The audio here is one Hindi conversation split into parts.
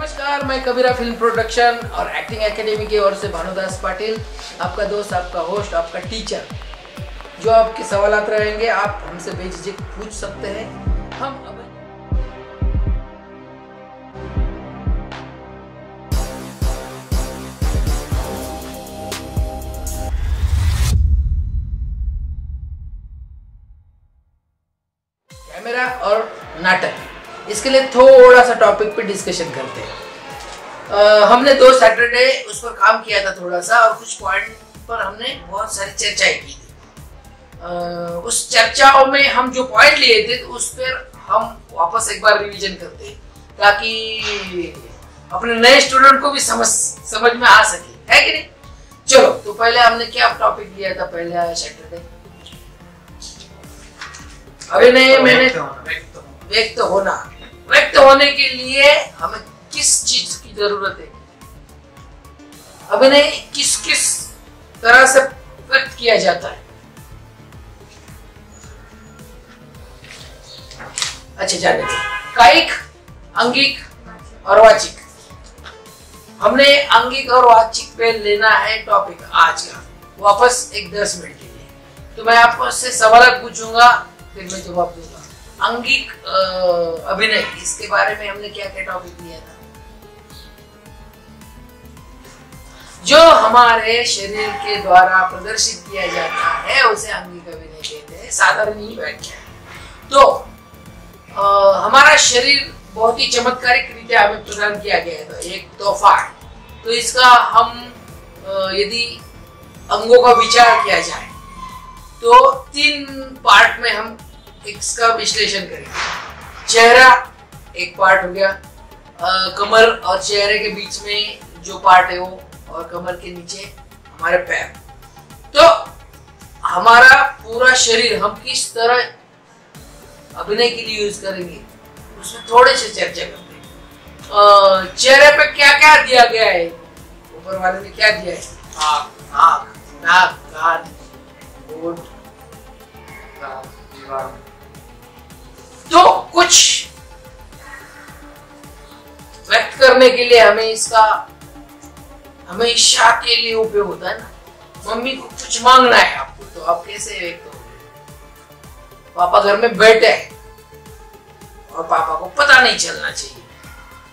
नमस्कार, मैं कबीरा फिल्म प्रोडक्शन और एक्टिंग एकेडमी की ओर से भानुदास पाटिल, आपका दोस्त, आपका होस्ट, आपका टीचर। जो आपके सवालात रहेंगे आप हमसे बेझिझक पूछ सकते हैं। हम अब कैमरा और नाटक, इसके लिए थोड़ा सा टॉपिक पे डिस्कशन करते हैं। हमने 2 सैटरडे उस पर काम किया था थोड़ा सा, और कुछ पॉइंट पर हमने बहुत सारी चर्चाएं की थी। उस चर्चाओं में हम जो पॉइंट लिए थे उस पर हम वापस एक बार रिवीजन करते हैं, ताकि अपने नए स्टूडेंट को भी समझ में आ सके, है कि नहीं। चलो, तो पहले हमने क्या टॉपिक लिया था पहले सैटरडे? अभिनय मैंने व्यक्त होने के लिए हमें किस चीज की जरूरत है, अभिनय किस किस तरह से व्यक्त किया जाता है। अच्छा, जाने दो। कायिक, अंगिक और वाचिक। हमने अंगिक और वाचिक पे लेना है टॉपिक आज का, वापस एक 10 मिनट के लिए। तो मैं आपको से सवाल पूछूंगा, फिर मैं जवाब दूंगा। अंगिक अभिनय, इसके बारे में हमने क्या क्या टॉपिक लिया था? जो हमारे शरीर के द्वारा प्रदर्शित किया जाता है उसे अंगिक अभिनय कहते हैं, साधारण ही व्याख्या। तो हमारा शरीर बहुत ही चमत्कारिक रीति हमें प्रदान किया गया था, एक तोहफा है। तो इसका हम यदि अंगों का विचार किया जाए तो 3 पार्ट में हम इसका विश्लेषण करेंगे। चेहरा एक पार्ट हो गया, कमर और चेहरे के बीच में जो पार्ट है वो, और कमर के नीचे हमारे पैर। तो हमारा पूरा शरीर हम किस तरह अभिनय के लिए यूज करेंगे उसमें थोड़े से चर्चा करते हैं। चेहरे पे क्या क्या दिया गया है, ऊपर वाले ने क्या दिया है? आँख, नाक, कान, होंठ, तो कुछ व्यक्त करने के लिए हमें इसका हमेशा के लिए उपयोग होता है ना। मम्मी को कुछ मांगना है आपको, तो आप कैसे व्यक्त करोगे? पापा घर में बैठे हैं और पापा को पता नहीं चलना चाहिए,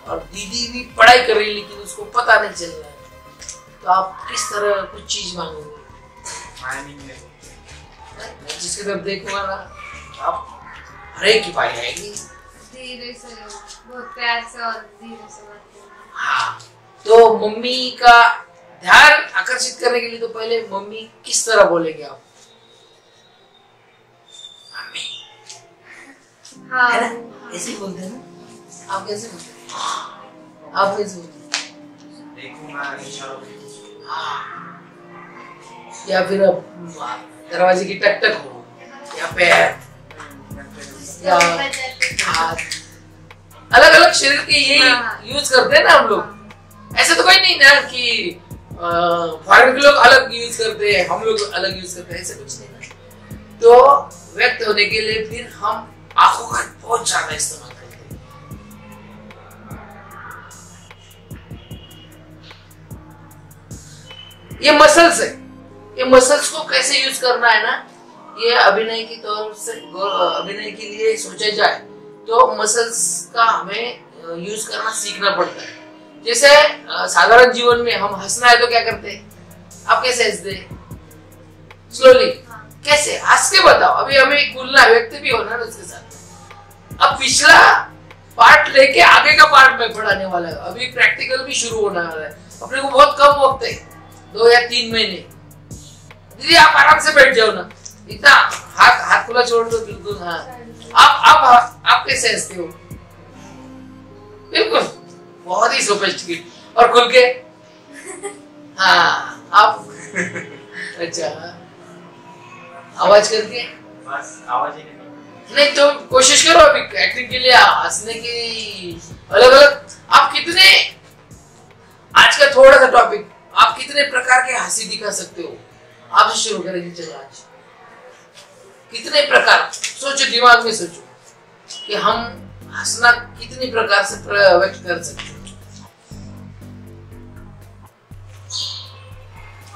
और दीदी भी पढ़ाई कर रही है लेकिन उसको पता नहीं चल रहा है, तो आप किस तरह कुछ चीज मांगोगे? मैं जिसकी तरफ देखूंगा ना, आप हर एक की पाई आएगी। धीरे से, बहुत प्यार से और धीरे से बात करना। हाँ, तो मम्मी का ध्यान आकर्षित करने के लिए तो पहले मम्मी किस तरह बोलेंगे आप? मम्मी, हाँ, है ना? ऐसे ही बोलते हैं ना? आप कैसे बोलते हैं? आप कैसे बोलते हैं? देखूंगा इशारों से। हाँ, या फिर अब दरवाजे की टक टक हो, या पैर, या हाथ, अलग अलग शरीर के यही यूज करते हैं ना हम लोग। ऐसे तो कोई नहीं ना कि फॉरेन के लोग अलग यूज करते हैं, हम लोग अलग यूज करते हैं, ऐसे कुछ नहीं ना। तो व्यक्त होने के लिए फिर हम आंखों का बहुत ज्यादा इस्तेमाल करते हैं। ये मसल्स है, ये मसल्स को कैसे यूज करना है ना, ये अभिनय की तौर से अभिनय के लिए सोचा जाए तो मसल्स का हमें यूज करना सीखना पड़ता है। जैसे साधारण जीवन में हम हंसना है तो क्या करते हैं? आप कैसे हंसते हैं? स्लोली, कैसे? हंस के बताओ। अभी हमें खुलना व्यक्त भी होना है उसके साथ। अब पिछला पार्ट लेके आगे का पार्ट में पढ़ाने वाला है, अभी प्रैक्टिकल भी शुरू होने वाला है। अपने को बहुत कम वक्त है, 2 या 3 महीने। दीदी आप आराम से बैठ जाओ ना, इतना हाथ खुला छोड़ दो, बिल्कुल। हाँ, आप कैसे हंसते हो? बिल्कुल, बहुत ही सोफिस्टिकेटेड और खुल के। हाँ, आप अच्छा, आवाज करके? बस आवाज ही नहीं तो कोशिश करो अभी एक्टिंग के लिए हंसने की अलग अलग। आप कितने, आज का थोड़ा सा टॉपिक, आप कितने प्रकार के हंसी दिखा सकते हो? आपसे शुरू करेंगे। चलो, आज कितने प्रकार, सोचो, दिमाग में सोचो कि हम हंसना कितनी प्रकार से व्यक्त कर सकते हैं।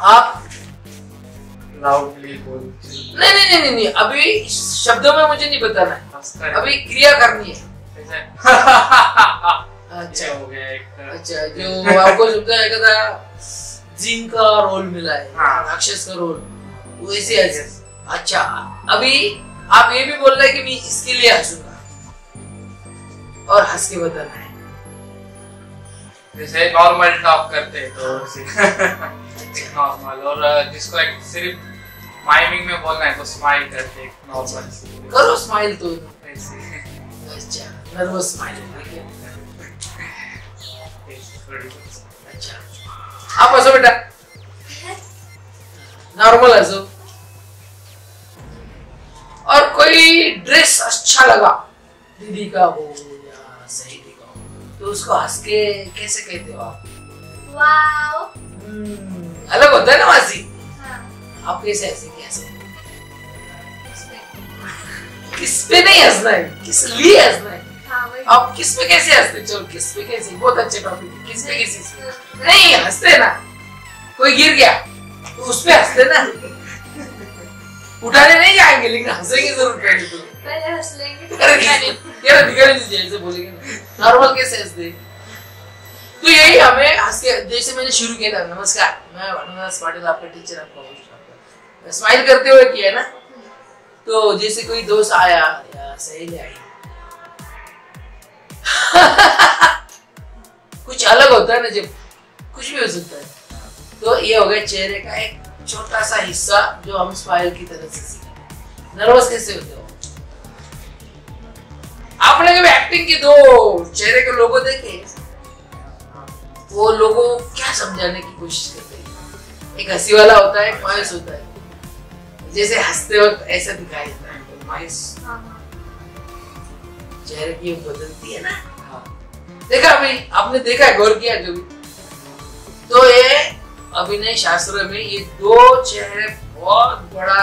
आप लाउडली बोल। नहीं, अभी शब्दों में मुझे नहीं बताना है, अभी क्रिया करनी है। अच्छा हो गया एक। अच्छा, जो आपको शब्द है कहता जिन का रोल मिला है, हाँ। राक्षस का रोल, वैसे ऐसे। अच्छा, अभी आप ये भी बोल रहे हैं कि मैं इसके लिए हंसूंगा और हंस के बताना है। जैसे नॉर्मल टॉक करते हैं तो एक नॉर्मल, और जिसको एक सिर्फ माइमिंग में बोलना है तो स्माइल करते हैं नॉर्मल। करो स्माइल तो। ऐसे। अच्छा, नर्वस स्माइल। अच्छा, आप हंसो बेटा, नॉर्मल हंसो। और कोई ड्रेस अच्छा लगा, दीदी का हो या सहेली का हो, तो उसको हंस के कैसे कहते हो आप? वाओ। अलग होता है ना मासी। हाँ। आप कैसे हंसे, कैसे? इसमें। किस पे नहीं हंसना है, किस लिए हंसना है? हाँ, वही। आप किस पे कैसे हंसते? चलो किस पे कैसे, बहुत अच्छे टॉपिक है। किस पे कैसे नहीं हंसते ना, कोई गिर गया तो उस पे हंसते ना, उठाने नहीं जाएंगे लेकिन हंसेंगे जरूर पहले तो। पहले हंस लेंगे। यार दिखाने दीजिए, ऐसे बोलेंगे ना, नॉर्मल कैसे हंसते। तो यही हमें हंस के, जैसे मैंने शुरू किया था, नमस्कार मैं भानुदास पाटिल आपका टीचर, आपका होस्ट, स्माइल करते हुए किया ना। तो जैसे कोई दोस्त आया या सहेली आई, कुछ अलग होता है ना, जब कुछ भी हो सकता है। तो ये हो गया चेहरे का एक छोटा सा हिस्सा जो हम स्माइल की तरह से सीखते। नर्वस कैसे होते हो? आपने कभी एक्टिंग की दो चेहरे के लोगों देखे? वो लोगों क्या समझाने की कोशिश करते हैं? एक हंसी वाला होता है, एक मायूस होता है। जैसे हंसते वक्त ऐसा दिखाई देता है, तो मायूस चेहरे की बदलती है ना। देखा अभी आपने देखा है, गौर किया कभी? तो ये अभिनय शास्त्र में ये दो चेहरे बहुत बड़ा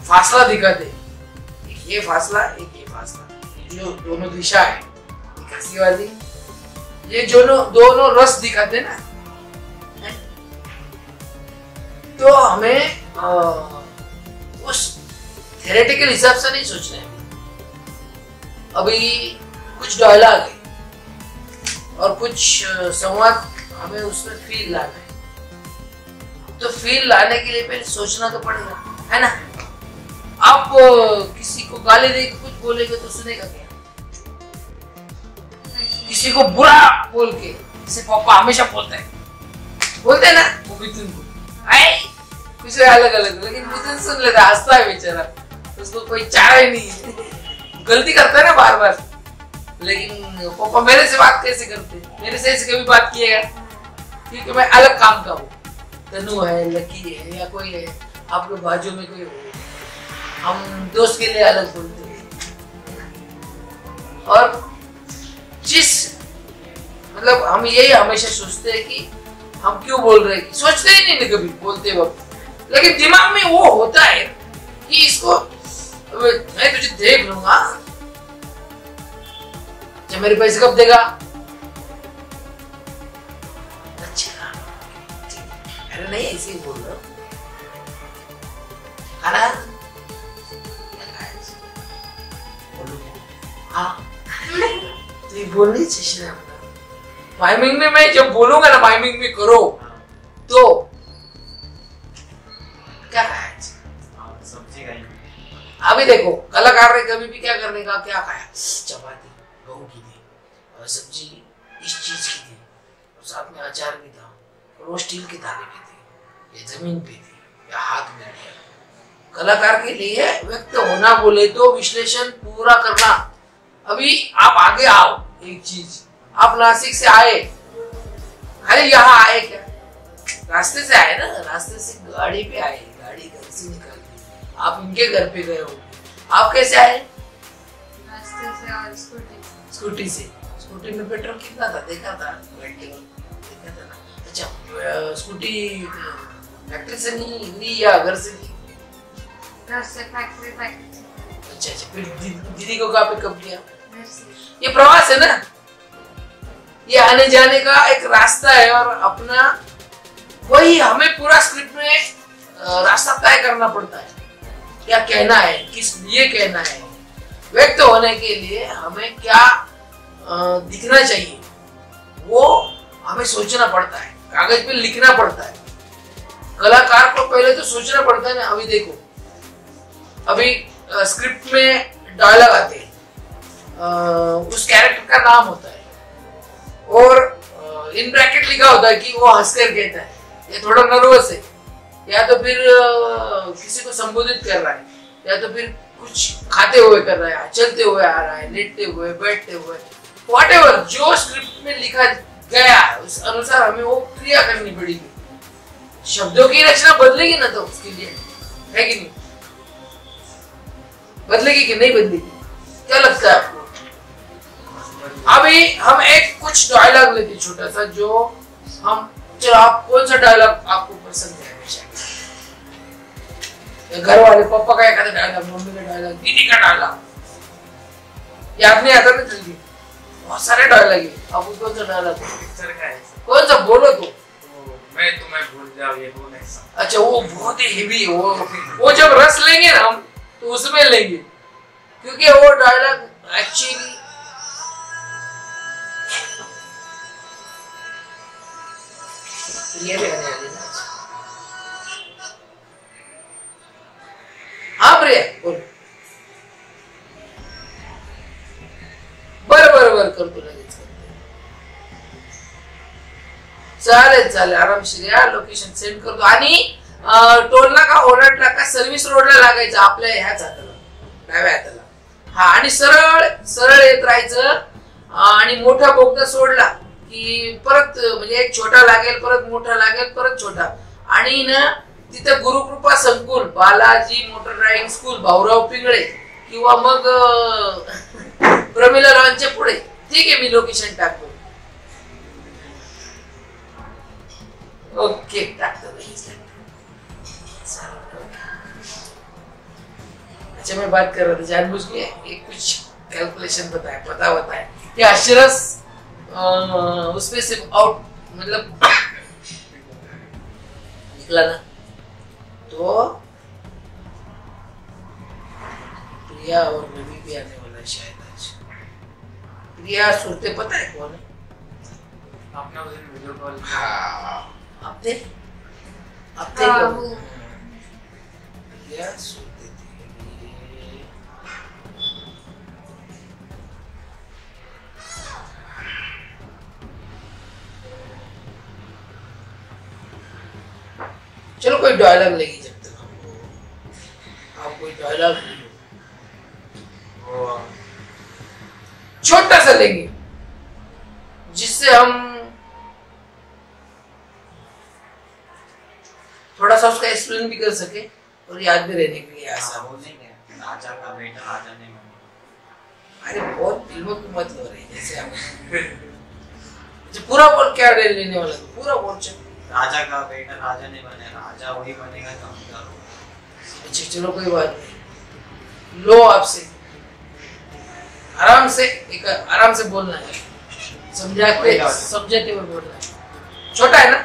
फासला दिखाते, एक ये फासला, एक ये फासला, जो दोनों दिशा है, एक हंसी वाली, ये दोनों रस दिखाते ना। तो हमें उस थ्योरेटिकल हिसाब से नहीं सोचना है। अभी कुछ डायलॉग है और कुछ संवाद, हमें उसमें फील लाना है। तो फील लाने के लिए पहले सोचना तो पड़ेगा, है ना। आप किसी को गाली दे कुछ बोलेंगे तो सुनेगा क्या? किसी को बुरा बोल के, जैसे पापा हमेशा बोलते हैं ना, वो मिथुन को कुछ अलग अलग, लेकिन मिथुन सुन लेता, हंसता है बेचारा, उसको कोई चाह ही नहीं। गलती करता है ना बार बार, लेकिन पापा मेरे से बात कैसे करते? मेरे से ऐसे कभी बात किएगा? क्योंकि मैं अलग काम का हूँ। तनु है, लकी है, या कोई है, आप लोग बाजू में कोई हो, हम दोस्त के लिए अलग बोलते हैं। और जिस मतलब हम यही हमेशा सोचते हैं कि हम क्यों बोल रहे हैं, सोचते ही नहीं कभी बोलते वक्त, लेकिन दिमाग में वो होता है कि इसको मैं तुझे देख लूंगा, जब मेरे पैसे कब देगा? अच्छा, अरे नहीं ऐसे ही बोल रहा हूँ। खाना हाँ, तो ये बोलनी चाहिए। माइमिंग में मैं जब बोलूंगा ना, माइमिंग में करो, तो क्या खाया? सब्जी खाई। अभी देखो, कलाकार ने कभी भी क्या करने का, क्या खाया? चपाती गहूं की थी, और सब्जी इस चीज की थी, और साथ में अचार भी था, और वो स्टील की थाली में थी, या जमीन पे थी, या हाथ में लिया। कलाकार के लिए व्यक्त होना बोले तो विश्लेषण पूरा करना। अभी आप आगे आओ, एक चीज, आप नासिक से आए, अरे यहाँ आए क्या? रास्ते से आए ना, रास्ते से गाड़ी पे आए, गाड़ी घर से निकल गई, आप इनके घर पे गए हो। आप कैसे आए? रास्ते से और स्कूटी से। स्कूटी में पेट्रोल कितना था देखा था? देखा था ना। अच्छा, स्कूटी फैक्ट्री से नहीं ली या घर से ली? घर से फैक्ट्री। अच्छा, फिर दीदी को कहाँ पे कब किया? घर से। ये प्रवास है ना, ये आने जाने का एक रास्ता है, और अपना वही हमें पूरा स्क्रिप्ट में रास्ता तय करना पड़ता है, क्या कहना है, किस लिए कहना है, व्यक्त होने के लिए हमें क्या दिखना चाहिए, वो हमें सोचना पड़ता है, कागज पे लिखना पड़ता है। कलाकार को पहले तो सोचना पड़ता है ना। अभी देखो, अभी स्क्रिप्ट में डायलॉग आते हैं, उस कैरेक्टर का नाम होता है और इन ब्रैकेट लिखा होता है कि वो हंसकर कहता है, ये थोड़ा नर्वस है, या तो फिर किसी को संबोधित कर रहा है, या तो फिर कुछ खाते हुए कर रहा है, चलते हुए आ रहा है, लेटते हुए, बैठते हुए, व्हाटएवर जो स्क्रिप्ट में लिखा गया उस अनुसार हमें वो क्रिया करनी पड़ेगी। शब्दों की रचना बदलेगी ना तो उसके लिए, है कि नहीं? बदलेगी कि नहीं बदलेगी? क्या लगता है आपको? अभी हम एक कुछ डायलॉग लेते छोटा सा, जो हम, चलो आप कौन सा डायलॉग आपको पसंद है हमेशा? घर वाले, पापा का एक डायलॉग, मम्मी का डायलॉग, दीदी का डायलॉग, याद नहीं आता ना जल्दी, बहुत सारे डायलॉग है। आपको कौन सा डायलॉग पिक्चर का है? कौन सा बोलो तो? मैं तुम्हें भूल जाऊं, ये वो नहीं सा। अच्छा, वो बहुत ही हेवी है, वो जब रस लेंगे ना हम तो उसमें लेंगे, क्योंकि वो डायलॉग एक्चुअली ये भी आने वाली ना। हाँ प्रिया बोलो, बरोबर करतो लगेच. चालेल चालेल, आरामशीर या, लोकेशन सेंड करतो. आणि टोल नाका ओलांडला का सर्व्हिस रोडला लागायचं आपल्या ह्याच हाताला, डाव्या हाताला. हा, आणि सरळ सरळ येत राहायचं आणि मोठा बोगदा सोडला की परत म्हणजे एक छोटा लागेल, परत मोठा लागेल, परत छोटा. आणि ना तिथे Gurukrupa Sankul, Balaji motor driving school, Bhaurao Pingale किंवा मग प्रमिला लॉनच्या पुढे. ठीक आहे, मी लोकेशन टाकतो. ओके, टाकतो. अच्छा, मैं बात कर रहा था जानबूझ के एक कुछ कैलकुलेशन बताया कि अशरस उसमें से आउट मतलब निकला ना, तो प्रिया और रवि भी आने वाला है शायद आज. प्रिया सुरते पता है कौन है? आपने उस दिन वीडियो कॉल किया. हाँ, अब थे प्रिया सुरते थी. चलो कोई डायलॉग लेगी जब तक आप कोई डायलॉग छोटा सा लेंगे जिससे हम थोड़ा सा उसका एक्सप्लेन भी कर सके और याद भी रहने के लिए. ऐसा बोलेंगे राजा का बेटा राजा नहीं बनेगा. अरे बहुत फिल्मों की मत हो रही जैसे आप पूरा बोल, क्या लेने वाला पूरा बोल. चलो, राजा का बेटा राजा नहीं बनेगा, राजा वही बनेगा जो अंदर हो. अच्छा चलो, कोई बात नहीं. लो, आपसे आराम से बोलना है, समझाते हुए बोलना है. छोटा है ना?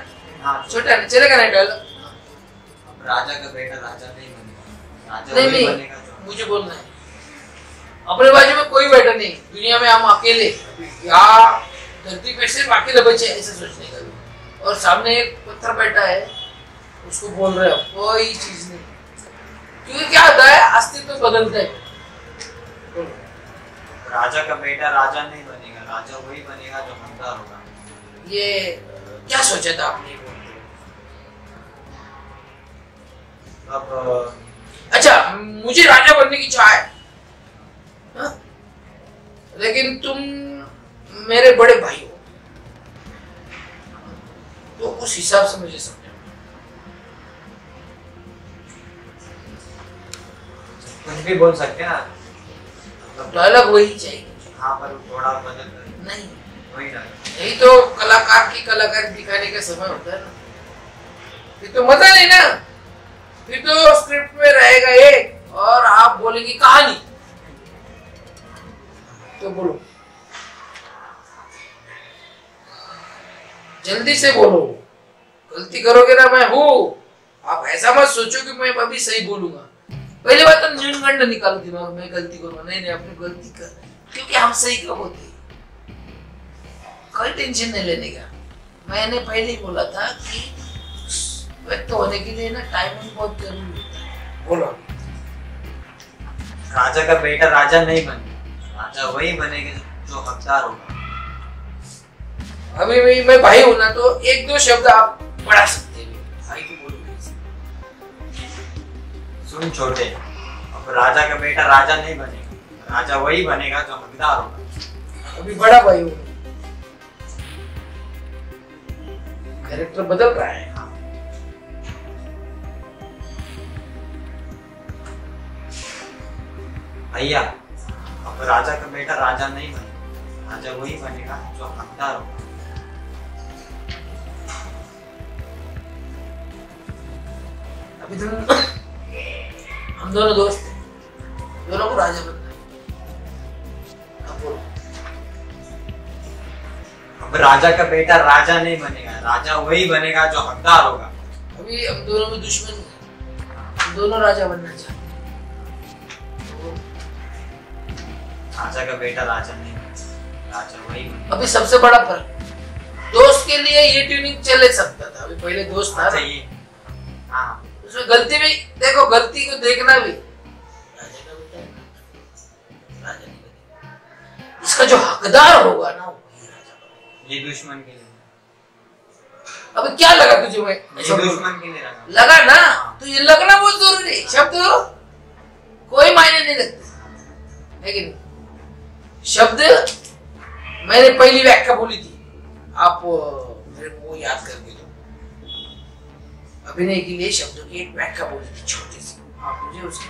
हाँ, छोटा है ना, चलेगा ना डायलॉग? राजा का बेटा राजा नहीं बनेगा, राजा नहीं वही नहीं, बनेगा जो मुझे बोलना है. अपने बाजू में कोई बैठा नहीं, दुनिया में हम अकेले, या धरती पे सिर्फ अकेले बचे, ऐसे सोचने का. और सामने एक पत्थर बैठा है, उसको बोल रहे हो, कोई चीज नहीं. क्योंकि क्या होता है, अस्तित्व बदलता है. राजा का बेटा राजा नहीं बनेगा, राजा वही बनेगा जो अंदर होगा. ये क्या सोचा था आपने? अब अच्छा, मुझे राजा बनने की चाह है, हा? लेकिन तुम मेरे बड़े भाई हो, तो उस हिसाब से मुझे समझो. कुछ भी बोल सकते हैं ना, डायलॉग वही चाहिए. हाँ, पर थोड़ा बदल कर नहीं, वही डायलॉग. यही तो कलाकार की कलाकारी दिखाने का समय होता है ना. फिर तो मजा नहीं ना, फिर तो स्क्रिप्ट में रहेगा एक और आप बोलेंगे कहानी. तो बोलो, जल्दी से बोलो, गलती करोगे ना, मैं हूँ। आप ऐसा मत सोचो कि मैं अभी सही बोलूंगा। पहली बात तो न्यूनगंड निकालो दिमाग में, गलती करूंगा नहीं, अपनी गलती कर, क्योंकि हम सही कब होते, कोई टेंशन नहीं लेने का। मैंने पहले ही बोला था कि व्यक्त होने के लिए ना टाइमिंग बहुत जरूरी होता है। बोलो। राजा का बेटा राजा नहीं बनेगा, राजा वही बनेगा जो हकदार होगा। अभी मैं भाई हूं ना, तो एक दो शब्द आप बढ़ा सकते हैं, भाई को बोलोगे। सुन छोटे, अब राजा का बेटा राजा नहीं बनेगा, राजा वही बनेगा जो हकदार होगा। अभी बड़ा भाई हूं, कैरेक्टर बदल रहा है। भैया, अब राजा का बेटा राजा नहीं बनेगा, राजा वही बनेगा जो हकदार होगा। अभी तुम हम दोनों दोस्त हैं, दोनों को राजा बनना है। अब बोलो। अब राजा का बेटा राजा नहीं बनेगा, राजा वही बनेगा जो हकदार होगा। अभी हम दोनों में दुश्मन है, हम दोनों राजा बनना चाहते हैं। तो राजा का बेटा राजा नहीं बनेगा, राजा वही बनेगा। अभी सबसे बड़ा फर्क, दोस्त के लिए ये ट्यूनिंग चल सकता था। अभी पहले दोस्त था, ये हाँ, उसमें गलती भी देखो, गलती को देखना भी, राजा का बेटा है, राजा नहीं बनेगा। इसका जो हकदार होगा ना वही राजा बनेगा। ये दुश्मन के लिए, अभी क्या लगा तुझे? मैं ये दुश्मन के लिए लगा। लगा ना, तो ये लगना बहुत जरूरी है। शब्द कोई मायने नहीं रखते, है कि नहीं? शब्द मैंने पहली व्याख्या बोली थी, आप मेरे को याद करके दो। अभिनय के लिए शब्दों की एक व्याख्या बोली थी छोटी सी, आप मुझे उसकी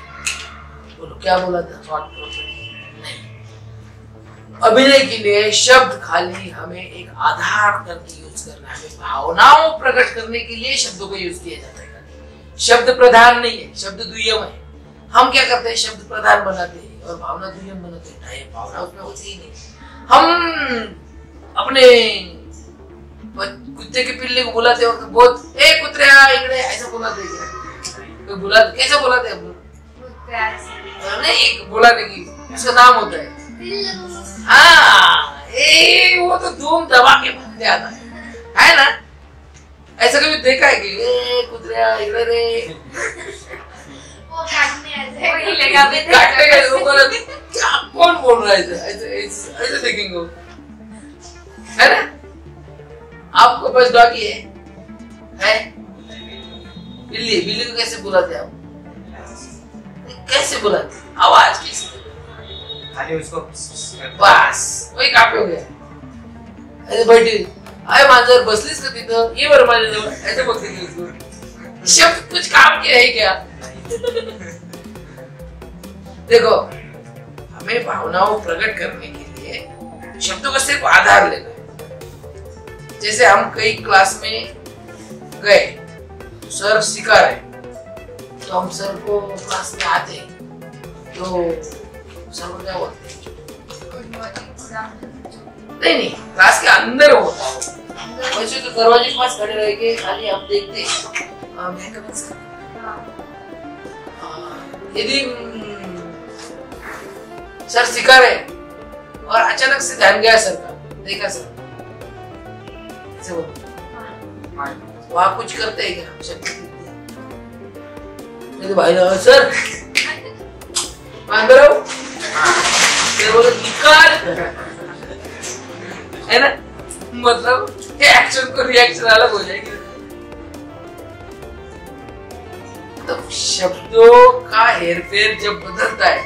बोलो क्या बोला था? नहीं, अभिनय के लिए शब्द खाली हमें एक आधार करके यूज करना है, हमें भावनाओं प्रकट करने के लिए शब्दों का यूज किया जाता है। शब्द प्रधान नहीं है, शब्द द्वियम है। हम क्या करते हैं, शब्द प्रधान बनाते हैं और भावना द्वियम बनाते हैं। भावना उसमें होती ही नहीं। हम अपने कुत्ते के पिल्ले को बुलाते वक्त बहुत ए कुत्रिया इकड़े ऐसा बुलाते हैं, बुलाते कैसे बुलाते हैं हम लोग? नहीं, एक बुलाने की उसका नाम होता है। हाँ, वो तो धूम दबा के भाग आता है ना? ऐसा कभी देखा है कि ए कुत्रिया इकड़े रे, वो काटने आ जाए, वही लगा पे काटने का लोग बोला क्या कौन बोल रहा है? ऐसे देखेंगे वो, है ना? आपको बस डॉगी है? बिल्ली, बिल्ली को कैसे बुलाते आप? कैसे बुलाते? आवाज कैसे? खाली उसको बस वही काफी हो गया। ऐसे बैठी आय मांजर बसलीस का तिथं ये बरं माझ्या जवळ, ऐसे बघते की उसको शब्द कुछ काम किया है क्या? देखो, हमें भावनाओं प्रकट करने के लिए शब्दों का सिर्फ आधार लेना है। जैसे हम कई क्लास में गए, सर सिखा रहे, तो हम सर को क्लास में आते तो सर को क्या बोलते हैं? नहीं, क्लास के अंदर होता है। वैसे तो दरवाजे के पास खड़े रह के खाली हम देखते यदि सर सिखा रहे और अचानक से ध्यान गया सर का, देखा सर ऐसे वहां कुछ करते हैं क्या? शक्ति तो भाई सर मांग रहा हूँ, बोलो निकाल, है ना? मतलब एक्शन को रिएक्शन अलग हो जाएगी। तो शब्दों का हेरफेर जब बदलता है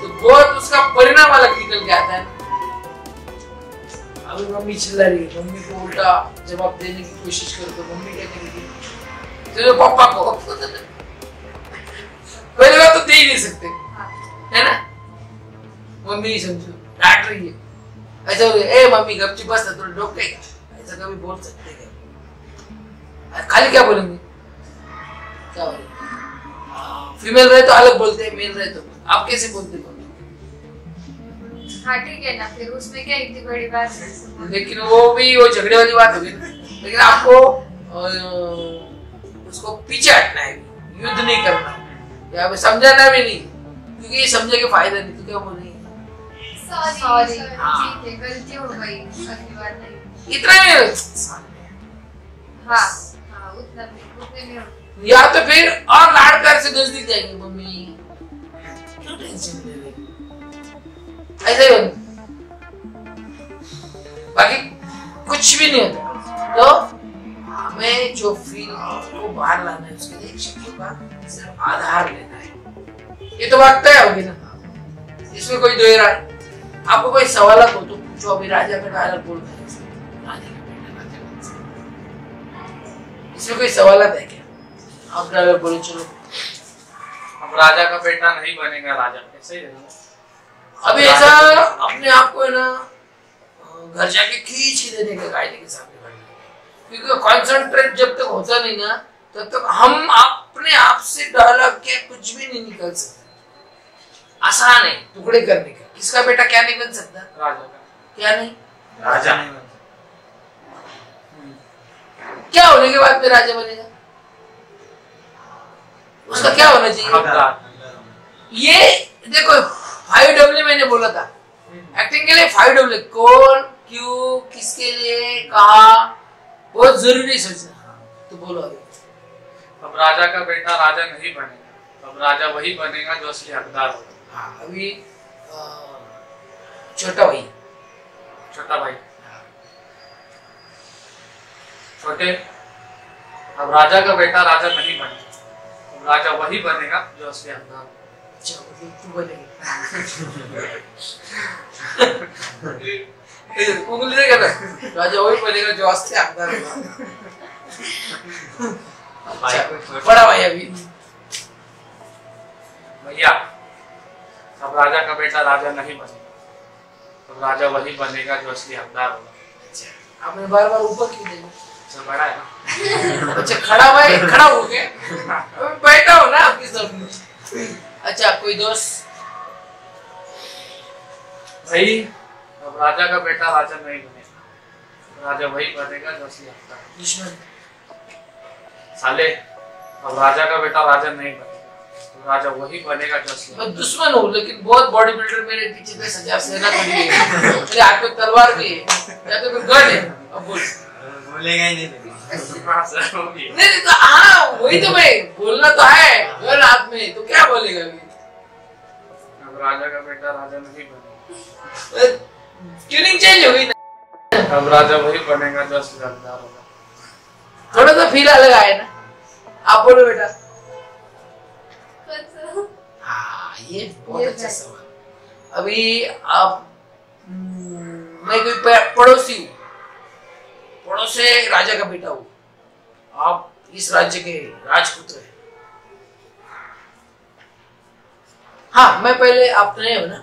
तो बहुत उसका परिणाम अलग निकल के आता है। अभी मम्मी चिल्ला रही है, मम्मी को उल्टा जवाब देने की कोशिश करो तो मम्मी क्या करेगी? तो पापा को पहले बात तो दे ही नहीं सकते, है ना? मम्मी समझो डांट रही है, ऐसा हो गया, ए मम्मी गपचुप बस थोड़ा डोक का, ऐसा कभी बोल सकते क्या? खाली क्या बोलेंगे? क्या बोलेंगे? फीमेल रहे तो अलग बोलते हैं, मेल रहे तो आप कैसे बोलते हो? हाँ ठीक है ना, फिर उसमें क्या इतनी बड़ी बात है? लेकिन वो भी वो झगड़े वाली बात होगी ना। लेकिन आपको उसको पीछे हटना है, युद्ध नहीं करना है, या फिर समझाना भी नहीं, क्योंकि ये समझे के फायदा नहीं। तो क्या बोलेंगे? सॉरी हाँ। ठीक है, गलती हो गई, अगली बार नहीं। इतना ही हाँ हाँ, उतना उतने में हो। या तो फिर और लाड़ प्यार से नजदीक जाएंगे, मम्मी क्यों टेंशन ले रही, ऐसे ही होना। बाकी कुछ भी नहीं होता। तो हमें जो फील को बाहर लाना है, उसके लिए शब्दों का सिर्फ आधार लेना है। ये तो बात तय होगी ना, इसमें कोई दो राय। आपको कोई सवाल हो तो पूछो। अभी राजा का डायलॉग बोल रहे हैं, राजा का बेटा राजा बन सकता है। इसमें कोई सवाल है क्या? आप डायलॉग बोलो, चलो। अब राजा का बेटा नहीं बनेगा राजा, कैसे ही रहेगा? अभी ऐसा अपने आप को है ना घर जाके खींच के देने का कायदे के सामने बैठना, क्योंकि कॉन्सेंट्रेट जब तक होता नहीं ना, तब तक हम अपने आप से डायलॉग के कुछ भी नहीं निकल सकते। आसान है टुकड़े करने का। किसका बेटा क्या नहीं बन सकता? राजा का। क्या नहीं? राजा नहीं बन सकता। क्या होने के बाद में राजा बनेगा? उसका क्या होना चाहिए? ये देखो 5W मैंने बोला था, एक्टिंग के लिए 5W, कौन, क्यों, किसके लिए, कहा, बहुत जरूरी सोचना। तो बोलो अभी। अब राजा का बेटा राजा नहीं बनेगा, अब राजा वही बनेगा जो असली हकदार होगा। हाँ, अभी छोटा भाई, छोटा भाई, छोटे, अब राजा का बेटा राजा नहीं बनेगा, अब राजा वही बनेगा जो असली हकदार होगा। अच्छा मतलब तू बनेगा। उंगली नहीं करना, राजा वही बनेगा जो असली हकदार होगा। अच्छा, बड़ा भाई अभी भैया, अब राजा का बेटा राजा नहीं बनेगा, अब राजा वही बनेगा जो असली हकदार होगा। अच्छा, आपने बार बार ऊपर क्यों देखा? सब बड़ा है ना? अच्छा खड़ा भाई, खड़ा हो गए, बैठा हो ना आपके सामने। अच्छा कोई दोस्त? भाई, अब राजा का बेटा राजा नहीं बनेगा, राजा वही बनेगा जो असली हकदार होगा। दुश्मन? साले, अब राजा का बेटा राजा नहीं बनेगा, तो राजा वही बनेगा जो असली मैं दुश्मन हूँ, लेकिन बहुत बॉडी बिल्डर मेरे पीछे 10,000 सेना खड़ी है, मेरे हाथ में तलवार भी है, या तो फिर गन है। अब बोल। बोलेगा ही नहीं। नहीं तो हाँ वही तो, मैं बोलना तो है, गन हाथ में, तो क्या बोलेगा अभी? अब राजा का बेटा राजा नहीं बनेगा, ट्यूनिंग चेंज हो गई ना। अब राजा वही बनेगा जो असली हकदार होगा। थोड़ा सा फील अलग आया ना। आप बोलो बेटा। हाँ ये बहुत अच्छा सवाल। अभी आप मैं कोई पड़ोसी हूँ, पड़ोसी राजा का बेटा हूँ, आप इस राज्य के राजपुत्र हैं। हाँ मैं पहले आप नहीं हो ना,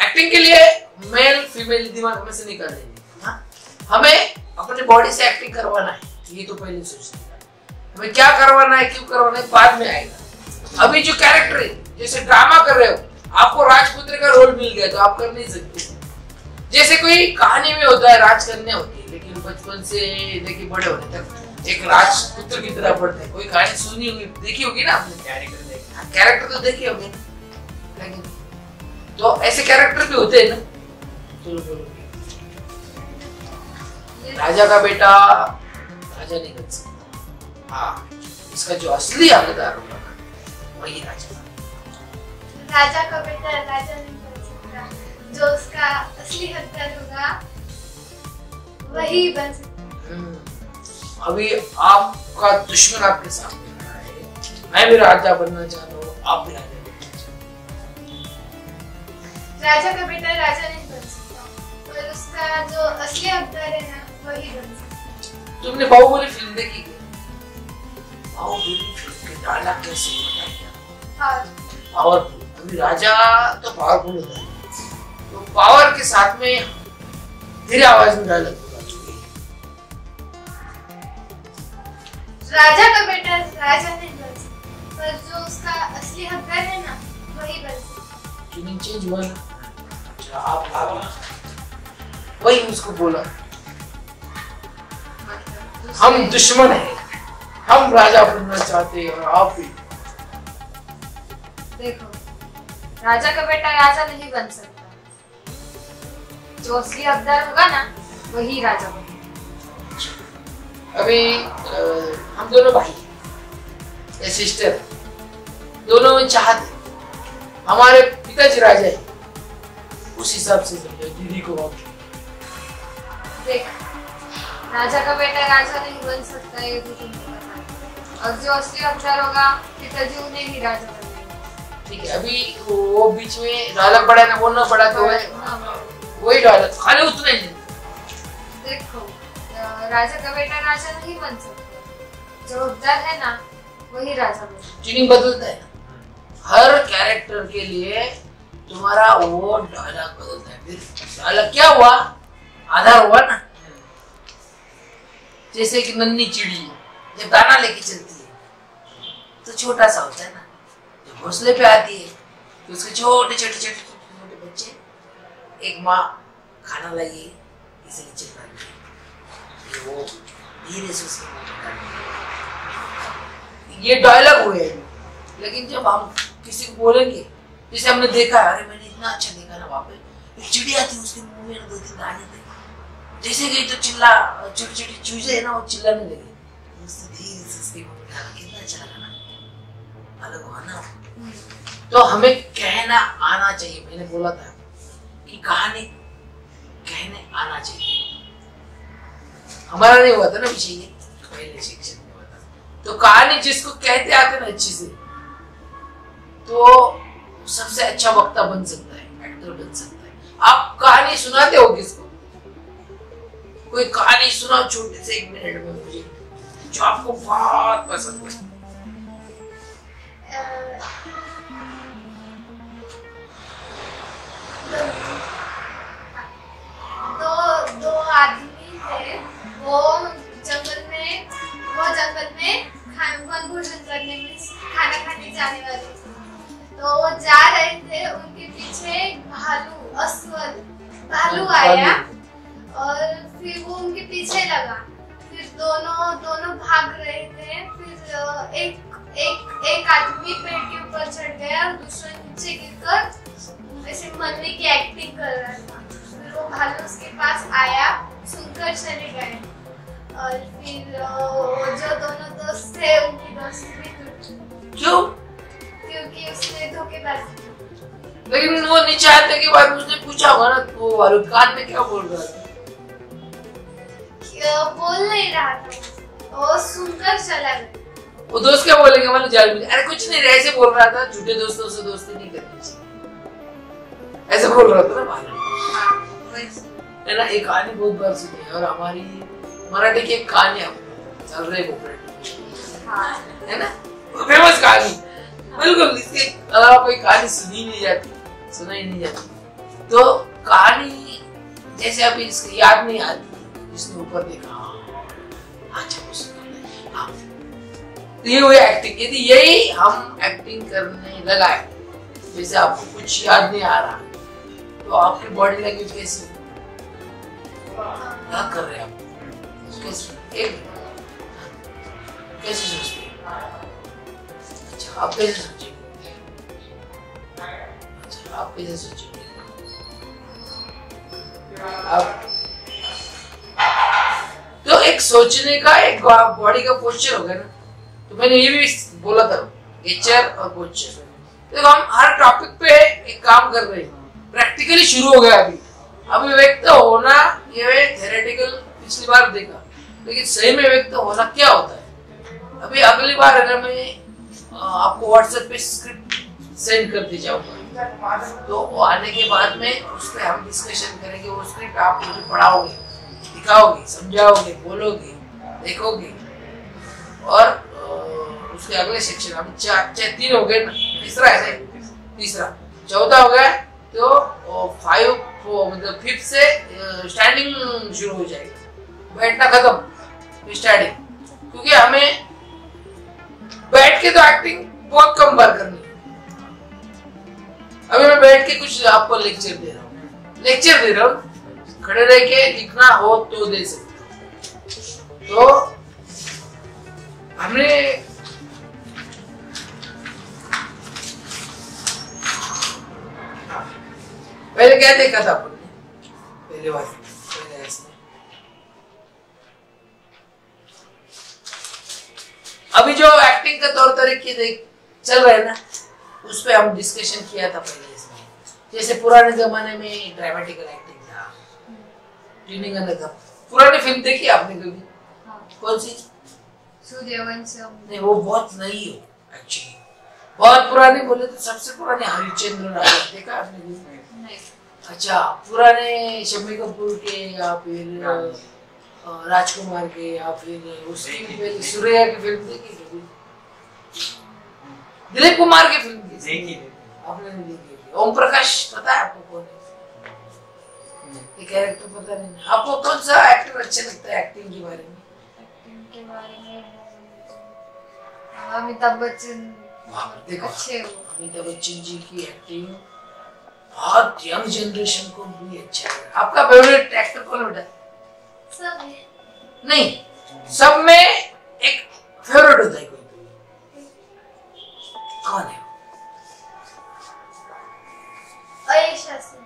एक्टिंग के लिए मेल फीमेल दिमाग में से निकाल देंगे। हाँ हमें अपने बॉडी से एक्टिंग करवाना है, ये तो पहले सोचना है। हमें क्या करवाना है, क्यों करवाना है, बाद में आएगा। अभी जो कैरेक्टर है, जैसे ड्रामा कर रहे हो, आपको राजपुत्र का रोल मिल गया तो आप कर नहीं सकते। जैसे कोई कहानी में होता है, राजकन्या होती है, लेकिन बचपन से लेके बड़े होने तक एक राजपुत्र की तरह पढ़ते हैं। कोई कहानी सुनी होगी, देखी होगी ना आपने, कैरेक्टर तो देखी होगी, लेकिन तो ऐसे कैरेक्टर भी होते हैं ना। चलो बोलो। राजा का बेटा राजा नहीं बन सकता। हाँ इसका जो असली हकदार होगा वही राजा। राजा का बेटा राजा नहीं बन सकता, जो उसका असली हकदार होगा वही बन सकता। अभी आपका दुश्मन आपके सामने खड़ा है, मैं भी राजा बनना चाहता हूँ, आप भी राजा बनना चाहते हैं। राजा का बेटा राजा नहीं बन सकता, पर उसका जो असली हकदार है ना वही बन सकता। तुमने बाहुबली फिल्म देखी क्या? बाहुबली फिल्म के डायलॉग कैसे बताया? पावरफुल। अभी राजा तो पावरफुल होता है, तो पावर के साथ में धीरे आवाज में डायलॉग बोला। राजा का बेटा राजा नहीं बन सकता, पर जो उसका असली हकदार है ना वही बन सकता। ट्यूनिंग चेंज हुआ ना। अच्छा आप आगे वही उसको बोला। मतलब हम दुश्मन हैं, हम राजा बनना चाहते हैं और आप भी। देखो, राजा का बेटा राजा नहीं बन सकता। जो असली हकदार होगा ना, वही राजा बनेगा। अभी हम दोनों भाई या सिस्टर, दोनों में चाहते हमारे पिताजी राजा है, उस हिसाब से समझो दीदी को आप। देख, राजा का बेटा राजा नहीं बन सकता, ये तो तुम्हें पता है। और जो असली हकदार होगा, पिताजी उन्हें ही राजा बनेगा। ठीक है, अभी वो बीच में डायलॉग पड़ा ना, बोलना पड़ा तो वही डायलॉग, खाली उतना ही। देखो, राजा का बेटा राजा नहीं बन सकता। जो हकदार है ना, वही राजा बनेगा। ट्यूनिंग बदलता है हर कैरेक्टर के लिए, तुम्हारा वो डायलॉग बदलता है। फिर डायलॉग क्या हुआ, आधार हुआ ना। जैसे कि नन्ही चिड़ी जब दाना लेके चलती है तो छोटा सा होता है ना, जब घोंसले पे आती है तो उसके छोटे छोटे छोटे छोटे छोटे बच्चे, एक माँ खाना लाइए इसलिए चिल्ला रही है, वो धीरे से उसके मुंह में डालती है। ये डायलॉग हुए हैं। लेकिन जब हम किसी को बोलेंगे, जैसे हमने देखा, अरे मैंने इतना अच्छा देखा ना, वहाँ पे एक चिड़िया थी, उसके मुंह में 2-3 दाने थे, जैसे गई तो चिल्ला, छोटी छोटी चूजे है ना, वो चिल्लाने लगे। उसने धीरे से उसके मुंह में डाला, कितना अच्छा लगा ना, अलग हुआ ना। तो हमें कहना आना चाहिए। मैंने बोला था कि कहानी कहने आना चाहिए। हमारा नहीं हुआ था ना विषय, ये पहले शिक्षक में हुआ था। तो कहानी जिसको कहते आते ना अच्छी से, तो सबसे अच्छा वक्ता बन सकता है, एक्टर बन सकता है। आप कहानी सुनाते हो किसको? कोई कहानी सुनाओ छोटे से 1 मिनट में मुझे, जो आपको बहुत पसंद है। दो आदमी थे, वो जंगल में वनभोजन करने में, खाना खाने जाने वाले थे। तो वो जा रहे थे, उनके पीछे भालू आया और फिर वो उनके पीछे लगा। फिर दोनों भाग रहे थे। फिर एक आदमी पेड़ के ऊपर चढ़ गया और दूसरा नीचे गिरकर ऐसे मरने की एक्टिंग कर रहा था। फिर वो भालू उसके पास आया, सुनकर चले गए। और फिर जो दोनों दोस्त थे, उनकी दोस्ती भी टूट। क्यों? क्योंकि उसने धोखेबाजी की। लेकिन वो नीचे आने के बाद उसने पूछा होगा ना, वो वालू कान में क्या बोल रहा था? बोल नहीं रहा था, वो सुनकर चला गया। वो दोस्त क्या बोलेंगे, मतलब जाल में, अरे कुछ नहीं, ऐसे बोल रहा था, झूठे दोस्तों से दोस्ती नहीं करनी चाहिए, ऐसे बोल रहा था ना भालू। है ना, एक कहानी बहुत बार सुनी है, और हमारी मराठी की एक कहानी चल रही है ना, फेमस कहानी, बिल्कुल इसके अलावा कोई कहानी सुनी नहीं जाती, सुनाई नहीं जाती। तो कहानी जैसे अभी इसकी याद नहीं आती, जिसने ऊपर देखा, अच्छा वो सुन, हाँ, तो ये हुई एक्टिंग। यदि यही हम एक्टिंग करने लगाए, जैसे आपको कुछ याद नहीं आ रहा, तो आपकी बॉडी लैंग्वेज कैसी, क्या कर रहे हैं आप, कैसे सोचते हैं? अच्छा, आप कैसे सोचेंगे? अच्छा, आप कैसे सोचेंगे? आप तो एक सोचने का, एक बॉडी का पोस्चर होगा ना। तो मैंने ये भी बोला था, गेस्चर और पोस्चर। तो हम हर टॉपिक पे एक काम कर रहे हैं, प्रैक्टिकली शुरू हो गया। अभी व्यक्त होना, ये थ्योरेटिकल पिछली बार देखा, लेकिन सही में व्यक्त होना क्या होता है, अभी अगली बार है ना, मैं आपको व्हाट्सएप पे स्क्रिप्ट सेंड कर दी जाऊंगा। तो वो आने के बाद में उस पर हम डिस्कशन करेंगे। वो स्क्रिप्ट आप मुझे पढ़ाओगे, दिखाओगे, समझाओगे, बोलोगे, देखोगे, और उसके अगले सेक्शन अभी 3 हो गए ना, तीसरा है, तीसरा, चौथा हो गया, तो 5 मतलब 5th से स्टैंडिंग शुरू हो जाएगी, बैठना खत्म, स्टैंडिंग। क्योंकि हमें बैठ के तो एक्टिंग बहुत कम बार करनी है। अभी मैं बैठ के कुछ आपको लेक्चर दे रहा हूँ, खड़े रह के लिखना हो तो दे सकते। तो हमने पहले क्या देखा था आपने? पहले बार पहले ऐसे अभी जो एक्टिंग का तौर तरीके देख चल रहे हैं ना, उस पे हम डिस्कशन किया था पहले इसमें। जैसे पुराने जमाने में ड्रामेटिकल एक्टिंग था, ट्यूनिंग अलग था। पुरानी फिल्म देखी आपने कभी? हाँ। कौन सी? सूर्यवंशम। नहीं, वो बहुत नई हो एक्चुअली। बहुत पुरानी बोले तो सबसे पुरानी हरिश्चंद्र नाटक देखा आपने कभी? नहीं। अच्छा, पुराने शम्मी कपूर के या फिर राजकुमार के या फिर उसकी पहले सूर्या की फिल्म देखी कभी? दिलीप कुमार की फिल्म देखी? आपने नहीं देखी? ओम प्रकाश पता है आपको कौन है? ये कैरेक्टर पता नहीं। आपको कौन सा एक्टर अच्छा लगता है एक्टिंग के बारे में? एक्टिंग के बारे में अमिताभ बच्चन देखो, अच्छे हो। अमिताभ बच्चन जी की एक्टिंग बहुत यंग जनरेशन को भी अच्छा है। आपका फेवरेट एक्टर कौन है बेटा? सब है। नहीं, सब में एक फेवरेट होता है कोई। कौन है? आयशा सिंह।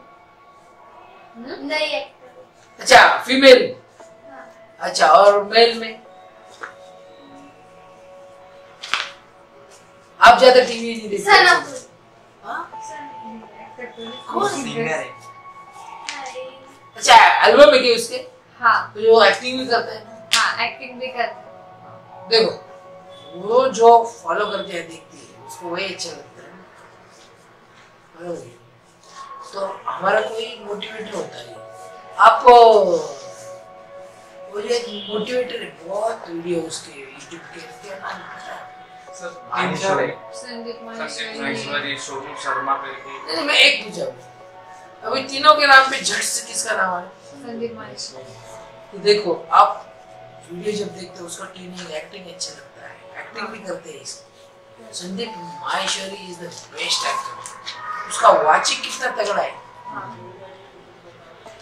नई एक्टर। अच्छा, फीमेल। हाँ। अच्छा, और मेल में? आप ज्यादा टीवी नहीं देखते? सनम। हाँ? कौन? सिंगर है। अच्छा, एल्बम है क्या उसके? हाँ। तो जो एक्टिंग भी करते हैं? हाँ, एक्टिंग भी करते हैं। देखो, वो जो फॉलो करते हैं देखती है उसको वही अच्छा लगता है। बराबर। तो हमारा कोई मोटिवेटर होता है। आपको वो जो मोटिवेटर है, बहुत वीडियो उसके यूट्यूब के क्या नाम है? सर, तीन चार है। संदीप संदीप माहेश्वरी। माहेश्वरी, सोनू शर्मा करके। नहीं, मैं एक पूछा। अभी तीनों के नाम पे झट से किसका नाम है? संदीप माहेश्वरी। तो देखो, आप वीडियो जब देखते हो उसका ट्यूनिंग एक्टिंग अच्छा लगता है, एक्टिंग भी करते हैं इसको। Sandeep Maheshwari is the best actor. उसका वाचिक कितना तगड़ा है।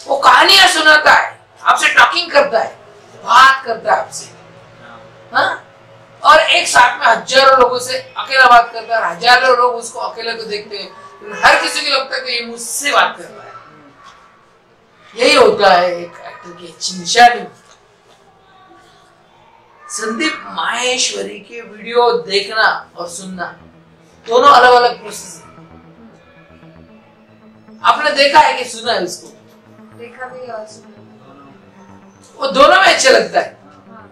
वो कहानियां सुनाता है, आपसे टॉकिंग करता है, बात करता है आपसे, हाँ? और एक साथ में हजारों लोगों से अकेला बात करता है। हजारों लोग उसको अकेले को देखते हैं, हर किसी को लगता है कि ये मुझसे बात कर रहा है। यही होता है एक एक्टर की अच्छी निशानी। संदीप माहेश्वरी के वीडियो देखना और सुनना दोनों अलग अलग प्रोसेस है। आपने देखा है कि सुना है उसको? देखा भी और सुना। वो दोनों में अच्छा लगता है। हाँ।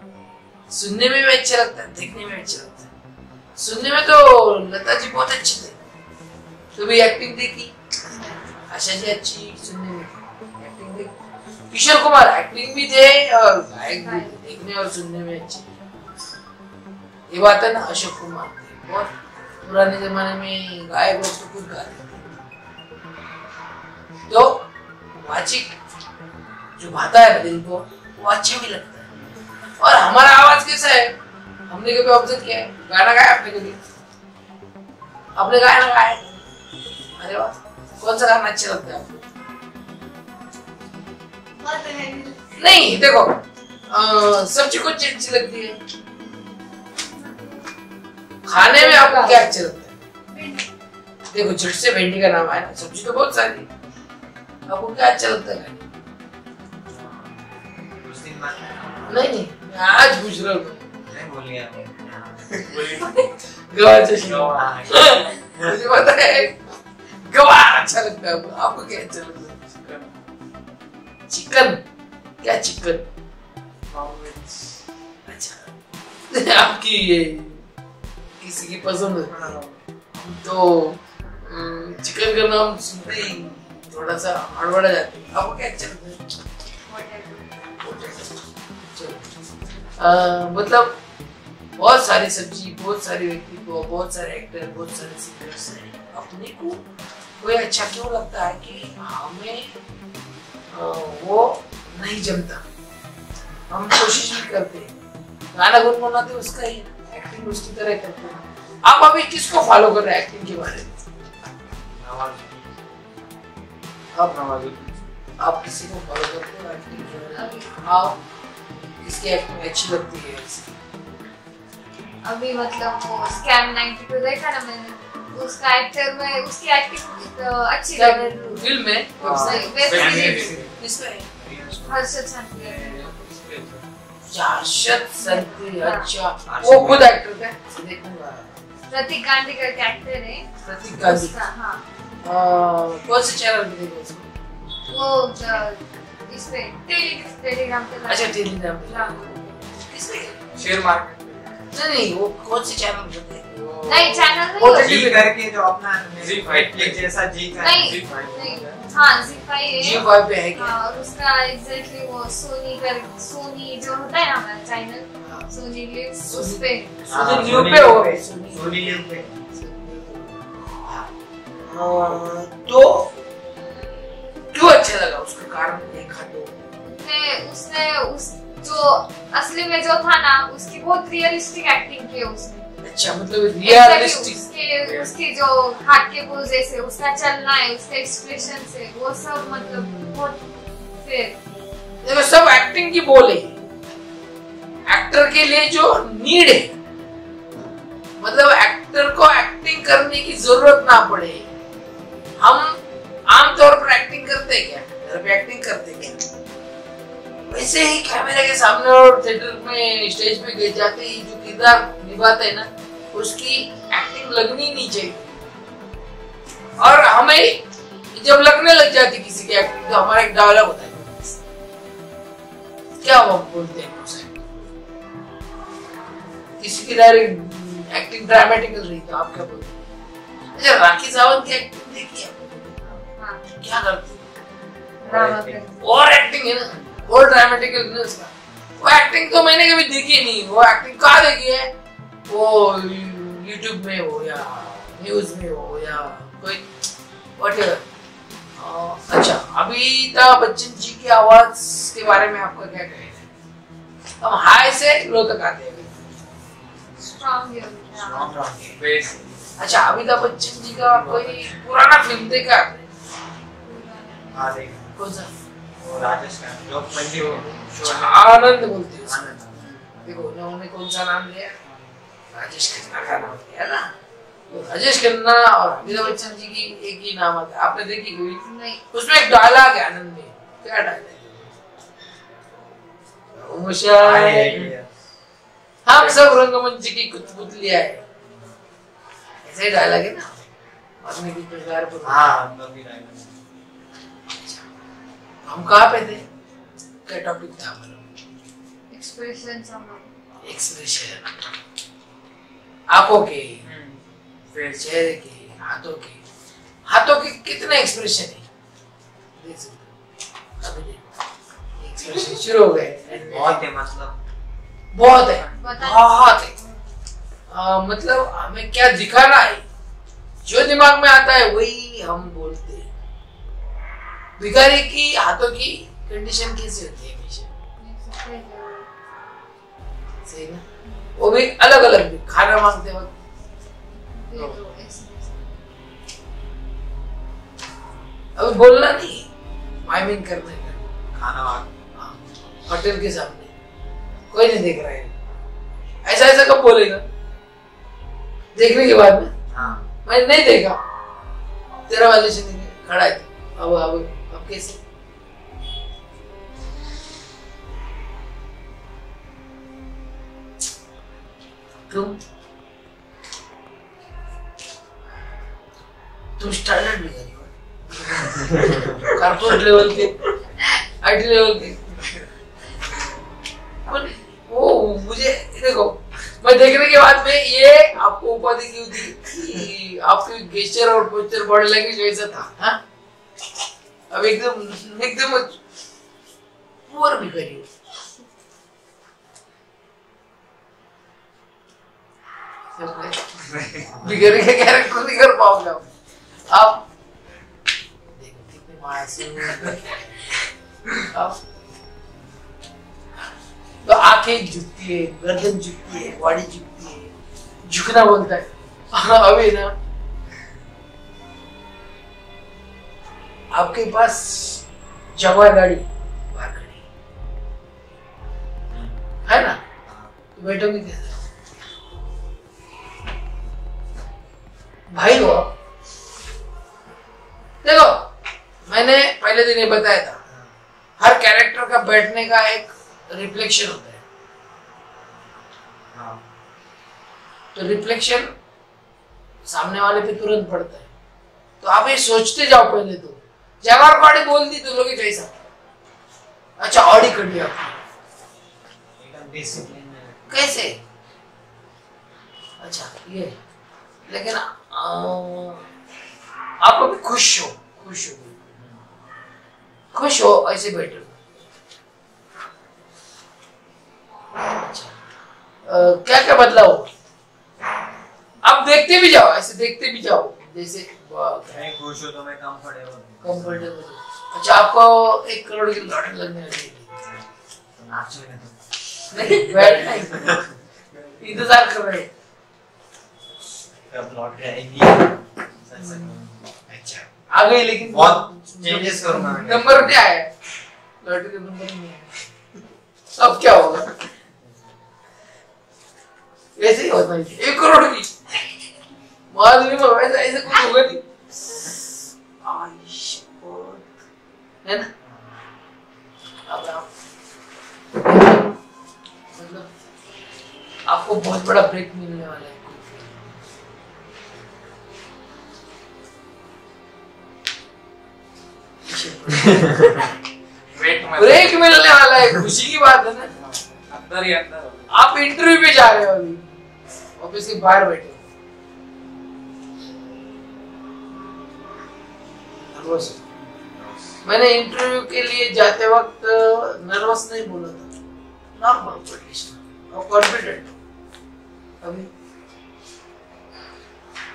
सुनने में भी अच्छा लगता है, देखने में भी अच्छा लगता है। सुनने में तो लता जी बहुत अच्छी थे, तो भी एक्टिंग देखी। आशा जी अच्छी, सुनने में एक्टिंग देखी। किशोर कुमार एक्टिंग भी थे और गायक भी थे, देखने और सुनने में अच्छे। ये बात है ना, अशोक कुमार थे, बहुत पुराने जमाने में गायक लोग तो खुद गाते थे। तो वाचिक जो भाता है दिल को, वो अच्छा भी लगता है। और हमारा आवाज कैसा है, हमने कभी ऑब्जर्व किया है? गाना गाया आपने कभी? आपने गाया ना गाया? अरे वाह, कौन सा गाना अच्छा लगता है आपको? नहीं, देखो, सब्जी कौन सी अच्छी लगती है? खाने में आपको क्या अच्छा लगता है? देखो, झट से भिंडी का नाम आया ना, सब्जी तो बहुत सारी। आपको क्या अच्छा लगता है? नहीं, मैं आज पूछ रहा हूँ। बोल गया। गवार मुझे पता है, गवार अच्छा लगता है। आपको क्या अच्छा लगता है? चिकन? क्या चिकन? अच्छा, आपकी ये किसी की पसंद है तो चिकन का नाम सुनते ही थोड़ा सा हड़बड़ा जाते हैं। आपको क्या अच्छा लगता है? मतलब बहुत सारी सब्जी, बहुत सारे व्यक्ति को, बहुत सारे एक्टर, बहुत सारे सिंगर्स हैं। अपने को कोई अच्छा क्यों लगता है कि हमें वो नहीं जमता। हम कोशिश भी करते हैं, गाना गुनगुनाते उसका ही, एक्टिंग उसकी तरह करते हैं। आप अभी किसको फॉलो कर रहे हैं एक्टिंग के बारे में? आप किसी को फॉलो करते हो एक्टिंग के बारे में? आप किसकी एक्टिंग अच्छी लगती है? अभी मतलब वो स्कैम 92 देखा ना मैंने, उसका एक्टर में उसकी एक्टिंग अच्छी लगी फिल्म में इसमें हर्षद संधू। हर्षद संधू, अच्छा वो खुद एक्टर है, देखूंगा। प्रतीक गांधी करके एक्टर है, प्रतीक गांधी। हाँ कौन से चैनल पे देखो उसको? वो इस पे टेलीग्राम पे। अच्छा टेलीग्राम पे। किस पे? शेयर मार्केट नहीं वो कौन से चैनल पे थे? नहीं चैनल वो नहीं, जी करके जो अपना Zee5 जैसा जी का नहीं नहीं, हाँ Zee5 है। Zee5 पे है क्या? हाँ, और उसका एग्जैक्टली वो सोनी जो होता है ना हमारा चैनल, सोनी लिव्स, उस पे सोनी न्यू पे हो, सोनी न्यू पे। तो क्यों अच्छा लगा उसका कारण देखा तो? उसने उस जो असली में जो था ना, उसकी बहुत रियलिस्टिक एक्टिंग की है उसने। अच्छा मतलब रियलिस्टिक उसकी जो हाथ के पोजे से उसका चलना है, उसके एक्सप्रेशन से, वो सब मतलब बहुत फिर देखो सब एक्टिंग की बोल है। एक्टर के लिए जो नीड है, मतलब एक्टर को एक्टिंग करने की जरूरत ना पड़े। हम आमतौर पर एक्टिंग करते हैं क्या? घर पे एक्टिंग करते हैं क्या? वैसे ही कैमरे के सामने और थिएटर में स्टेज पे गए जाते ही जो किरदार निभाता है ना, उसकी एक्टिंग लगनी नहीं चाहिए। और हमें जब लगने लग जाती किसी की एक्टिंग, तो हमारा एक डायलॉग होता है, क्या वो बोलते हैं उसे, किसी की डायरेक्ट एक्टिंग ड्रामेटिकल रही तो आप क्या बोलते हैं? अच्छा राखी सावंत की एक्टिंग देखी है? क्या करती है? और एक्टिंग है ना, और ड्रामेटिकल नहीं उसका। वो एक्टिंग तो मैंने कभी देखी नहीं। वो एक्टिंग कहाँ देखी है? वो YouTube में हो या न्यूज में हो या कोई व्हाटएवर। अच्छा अमिताभ बच्चन जी की आवाज के बारे में आपका क्या कहना है? हम हाई से लो तक आते हैं। Strong base. अच्छा अमिताभ बच्चन जी का कोई पुराना फिल्म देखा आपने? हाँ देखा। कौन सा? वो राजेश का जो पंडित आनंद बोलते हैं उसको। आनंद। देखो उन्होंने कौन सा नाम लिया? राजेश खन्ना का नाम लिया ना। तो राजेश खन्ना और अमिताभ बच्चन जी की एक ही नाम आता है। आपने देखी कोई? नहीं। उसमें एक डायलॉग है आनंद में। क्या डायलॉग है? हम सब रंगमंच की कुतपुतलियां है। ऐसे ही डायलॉग है ना। अपने की प्रकार पर। हाँ तभी डायलॉग। हम कहाँ पे थे? क्या टॉपिक था हमारा? एक्सप्रेशन एक्सप्रेशन, आंखों के, फेस। चेहरे के, हाथों के कितने एक्सप्रेशन है? देख सकते हो। अभी देखो एक्सप्रेशन शुरू हो गए। बहुत है मतलब। बहुत है, बहुत है। मतलब हमें क्या दिखाना है, जो दिमाग में आता है वही हम बोलते हैं। भिखारी की हाथों की कंडीशन कैसी होती है हमेशा? सही ना? वो भी अलग अलग, खाना मांगते वक्त अभी बोलना नहीं, माइमिंग करने का। खाना वाला होटल के सामने कोई नहीं देख रहा है, ऐसा ऐसा कब बोलेगा? देखने के बाद में। हाँ मैंने नहीं देखा, तेरा वाले से नहीं खड़ा है। अब कैसे? तुम स्टैंडर्ड भी करी हो, कॉर्पोरेट लेवल के, आईटी लेवल के। वो मुझे देखो, मैं देखने के बाद में ये आपको उपाधि क्यों दी कि आपकी गेस्चर और पोस्चर बॉडी लैंग्वेज वैसा था। हाँ? अब एकदम पुअर भी करिए। बिगड़ी के कैरेक्टर नहीं कर पाओगे आप। देखो कितने मासूम आप। तो आंखें झुकती है, गर्दन झुकती है, बॉडी झुकती है, झुकना बोलता है। अभी ना आपके पास जगह गाड़ी बाहर खड़ी है ना, तो बैठोगे कैसे? भाई हो आप। देखो मैंने पहले दिन ये बताया था, हर कैरेक्टर का बैठने का एक रिफ्लेक्शन होता है। हाँ। तो रिफ्लेक्शन सामने वाले पे तुरंत पड़ता है। तो आप ये सोचते जाओ पहले तो, जवाहर को ऑडी बोल दी तो लोग कैसा, अच्छा ऑडी कर दिया एकदम डिसिप्लिन में। कैसे, अच्छा ये, लेकिन आप अभी खुश हो ऐसे बैठो। अच्छा क्या क्या बदला हो, अब देखते भी जाओ, ऐसे देखते भी जाओ जैसे मैं खुश हूँ तो मैं कंफर्टेबल। अच्छा आपको 1 करोड़ की लॉटरी लगने लगी, नहीं बैठना ही, इंतजार कर रहे हो कब लॉटरी आएगी। अच्छा आ गई, लेकिन बहुत चेंजेस करूंगा। नंबर क्या है, लॉटरी का नंबर नहीं है, अब क्या होगा, ऐसे ही होता है। 1 करोड़ की मालूम है, वैसे ऐसे कुछ होगा नहीं, है ना। अब आप मतलब आपको बहुत बड़ा ब्रेक मिलने वाला है। ब्रेक मिलने वाला है, खुशी की बात है ना। अंदर ही अंदर आप इंटरव्यू पे जा रहे हो अभी, ऑफिस के बाहर बैठे नर्वस। मैंने इंटरव्यू के लिए जाते वक्त नर्वस नहीं बोला था, नॉर्मल और कॉन्फिडेंट। अभी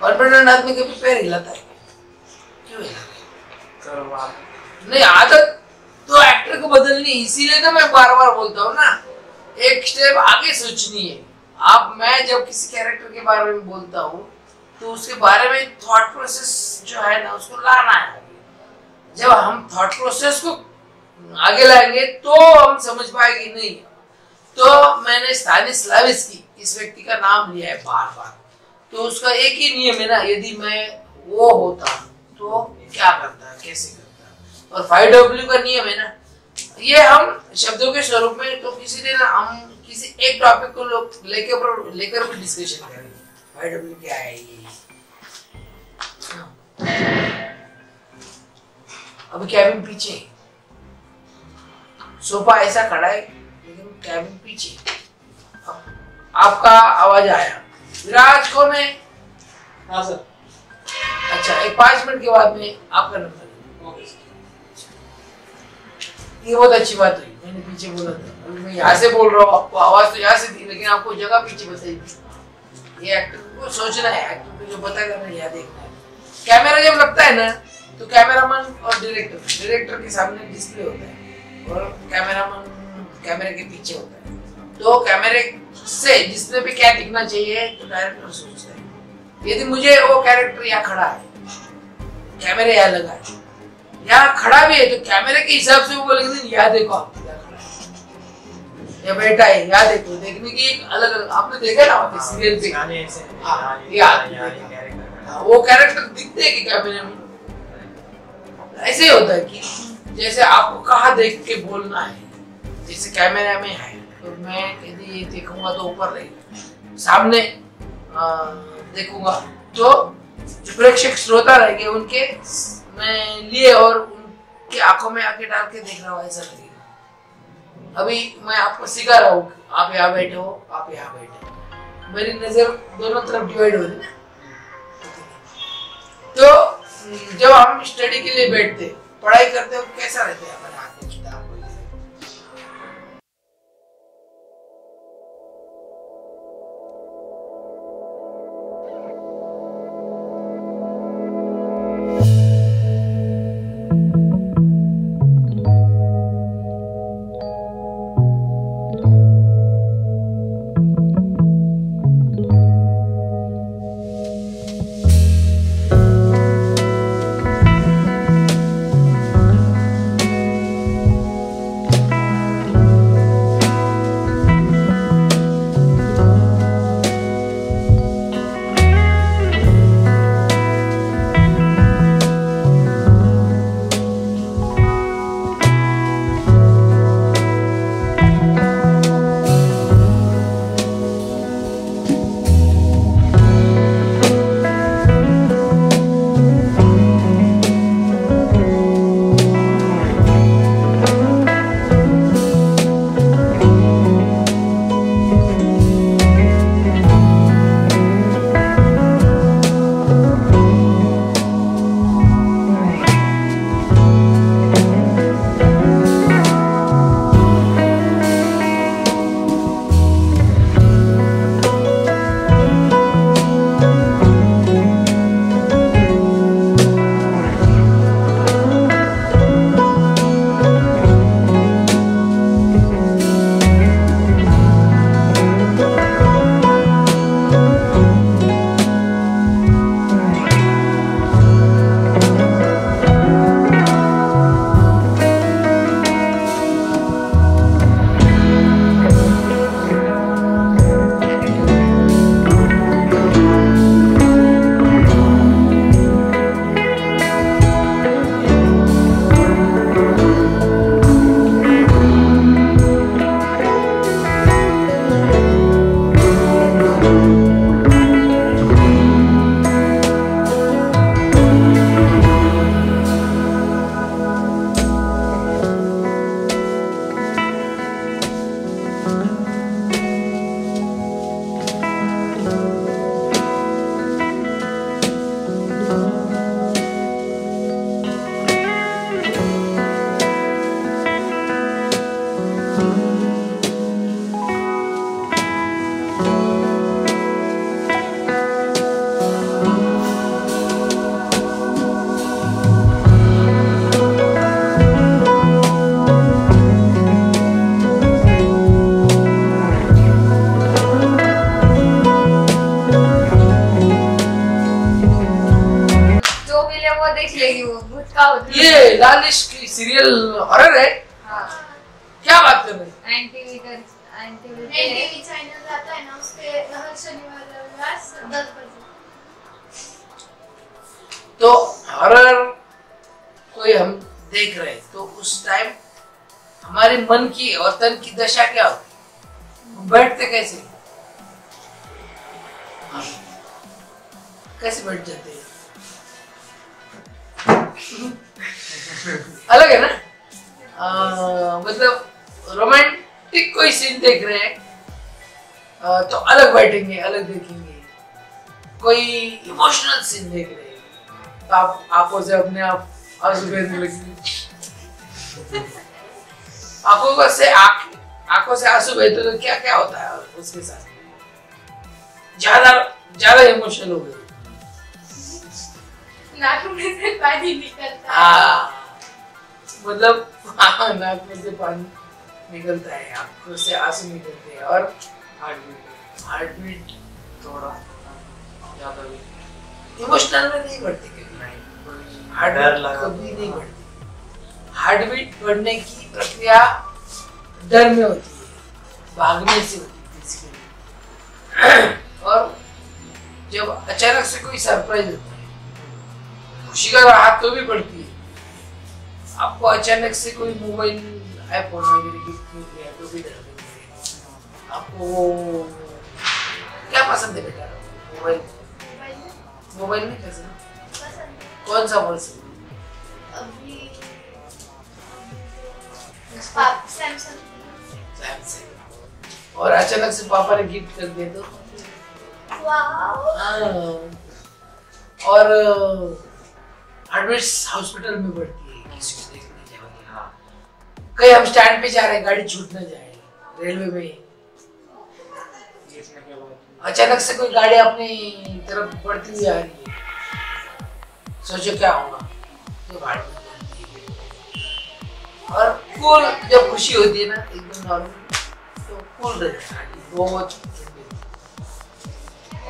कॉन्फिडेंट आदमी कभी पैर हिलाता है, क्यों हिलाता है? नहीं, आदत तो एक्टर को बदलनी, इसीलिए तो मैं बार बार बोलता हूँ ना, एक स्टेप आगे सोचनी है। मैं जब किसी कैरेक्टर के बारे में बोलता हूँ तो उसके बारे में थॉट प्रोसेस जो है ना उसको लाना है। जब हम थॉट प्रोसेस को आगे लाएंगे तो हम समझ पाएंगे। नहीं तो मैंने स्तानिस्लाविस्की इस व्यक्ति का नाम लिया है बार बार, तो उसका एक ही नियम है ना, यदि मैं वो होता तो क्या करता, कैसे करता। और 5W का नियम है ना, ये हम शब्दों के स्वरूप में, तो किसी दिन हम किसी एक टॉपिक को लेकर भी डिस्कशन करेंगे। 5W क्या है ये। अभी कैबिन पीछे, सोफा ऐसा खड़ा है लेकिन कैबिन पीछे। आपका आवाज आया, विराज कौन है? हाँ सर। अच्छा, एक 5 मिनट के बाद में आपका नंबर। ये बहुत अच्छी बात हुई, मैंने पीछे बोला था, अभी मैं यहाँ से बोल रहा हूँ, आपको आवाज तो यहाँ से थी लेकिन आपको जगह पीछे बताई थी। ये एक्टर को सोचना है, एक्टर को जो पता करना है, यहाँ देखना है। कैमरा जब लगता है ना तो कैमरामैन और डायरेक्टर के सामने डिस्प्ले होता है और कैमरामैन कैमरे के पीछे होता है। तो कैमरे से डिस्प्ले पे क्या दिखना चाहिए तो डायरेक्टर सोचता है। यदि मुझे वो कैरेक्टर यहाँ खड़ा है, कैमरे यहाँ लगा है, यहाँ खड़ा भी है, तो कैमरे के हिसाब से वो बोलेंगे यहाँ देखो, आप यहाँ खड़ा है, यहाँ बैठा है, यहाँ देखो। देखने की एक अलग अलग, आपने देखा ना सीरियल पे, वो कैरेक्टर दिखते हैं कि कैमरे में। ऐसे ही होता है कि जैसे आपको कहाँ देख के बोलना है, जैसे कैमरा में है तो मैं यदि ये देखूंगा तो ऊपर रहेगा, सामने देखूंगा तो जो प्रेक्षक श्रोता रहेंगे उनके मैं लिए और उनके आंखों में आके डाल के देख रहा हूँ, ऐसा लगेगा। अभी मैं आपको सिखा रहा हूँ, आप यहाँ बैठे हो, आप यहाँ बैठे हो, मेरी नजर दोनों तरफ डिवाइड हो रही है। तो जब हम स्टडी के लिए बैठते, पढ़ाई करते हो, कैसा रहता है हमारे हाथ में किताब? का होता है। ये लाल इश्क की सीरियल हॉरर है? हाँ क्या बात कर रहे हैं? एनटीवी एनटीवी चैनल आता है ना, उसके हर शनिवार रविवार 10 बजे। तो हॉरर कोई हम देख रहे हैं तो उस टाइम हमारे मन की और तन की दशा क्या होती? हम बैठते कैसे? हाँ। कैसे बैठ जाते हैं? अलग है ना? मतलब रोमांटिक कोई सीन देख रहे हैं तो अलग बैठेंगे, अलग देखेंगे। कोई इमोशनल सीन देख रहे हैं तो आप आंखों से अपने आप आंसू बहने लगेंगे। आंखों से आंसू बहते तो क्या क्या होता है उसके साथ? ज्यादा इमोशनल हो गए, नाक में से पानी निकलता है। मतलब नाक में से पानी निकलता है, आंखों से आंसू निकलते हैं और हार्ट बीट थोड़ा ज्यादा भी इमोशनल में नहीं बढ़ती कभी, हार्ट कभी नहीं बढ़ती। हार्ट बीट बढ़ने की प्रक्रिया डर में होती है, भागने से होती है बेसिकली। और जब अचानक से कोई सरप्राइज होता है, खुशी का राहत तो भी बढ़ती है। आपको अचानक से कोई मोबाइल आईफोन वगैरह गिफ्ट मिल गया तो भी डर लगेगा। आपको क्या पसंद है बेटा? मोबाइल नहीं पसंद? कौन सा पसंद? अभी सैमसंग। और अचानक से पापा ने गिफ्ट कर दिया तो? और एडमिट्स हॉस्पिटल में भर्ती है, किसी को देखने जाओगे। हाँ, कहीं हम स्टैंड पे जा रहे हैं, गाड़ी छूट ना जाए रेलवे में, अचानक से कोई गाड़ी अपनी तरफ बढ़ती हुई आ रही है, सोचो क्या होगा? तो गाड़ी और कूल, जब खुशी होती है ना एकदम नॉर्मल तो कूल रहता है, बहुत।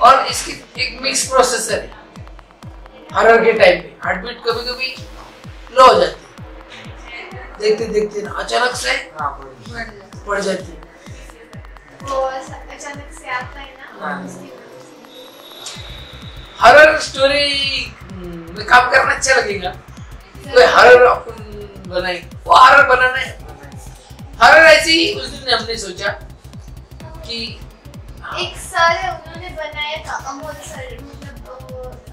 और इसकी एक मिक्स प्रोसेसर है। हॉरर के टाइम पे हार्ट बीट कभी कभी लो हो जाती है, देखते देखते ना अचानक से बढ़ जाती है। वो अचानक से आता है ना, उसकी हॉरर स्टोरी में काम करना अच्छा लगेगा। कोई हॉरर अपन बनाए, वो हॉरर बनाना है। हॉरर ऐसी उस दिन हमने सोचा कि एक सर है, उन्होंने बनाया था, अमोल सर, मतलब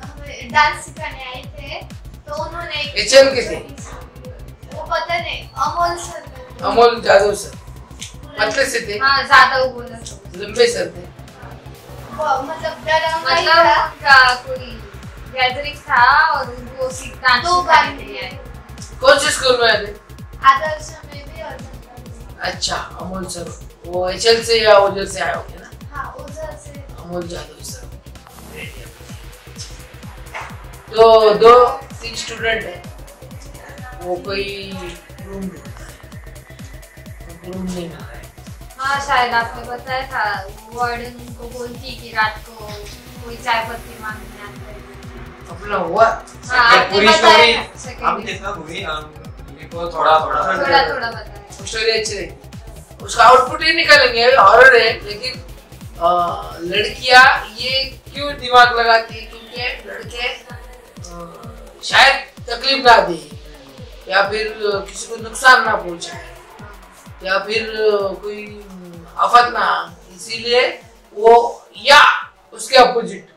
हमें डांस सिखाने आए थे तो उन्होंने HM के थे? वो पता नहीं, अमोल सर, अमोल जादव सर पतले से थे? हाँ ज्यादा बोला लंबे सर थे? मतलब डरावना मतलब था। उनका कोई गैदरिंग था और उनको डांस दो सिखाने के लिए आए। कौन से स्कूल में आए थे? आदर्श में भी और अच्छा, अमोल सर वो HL से या ओजल से आए होंगे ना? हाँ, उधर से। अमोल जादव सर। तो 2-3 स्टूडेंट है, वो कोई रूम ढूंढता है, रूम नहीं मिल रहा है। हाँ शायद आपने बताया था, वार्डन उनको बोलती कि रात को कोई चाय पत्ती मांगने आता है। अपना हुआ हाँ आपने पूरी बताया था, स्टोरी second हम day। कितना हुई वो थोड़ा थोड़ा बताया। स्टोरी अच्छी लगी, उसका आउटपुट ही निकालेंगे। हॉरर है लेकिन लड़कियां ये क्यों दिमाग लगाती है? क्योंकि लड़के शायद तकलीफ ना दे, या फिर किसी को नुकसान ना पहुंचाए, या फिर कोई आफत ना, इसीलिए वो, या उसके अपोजिट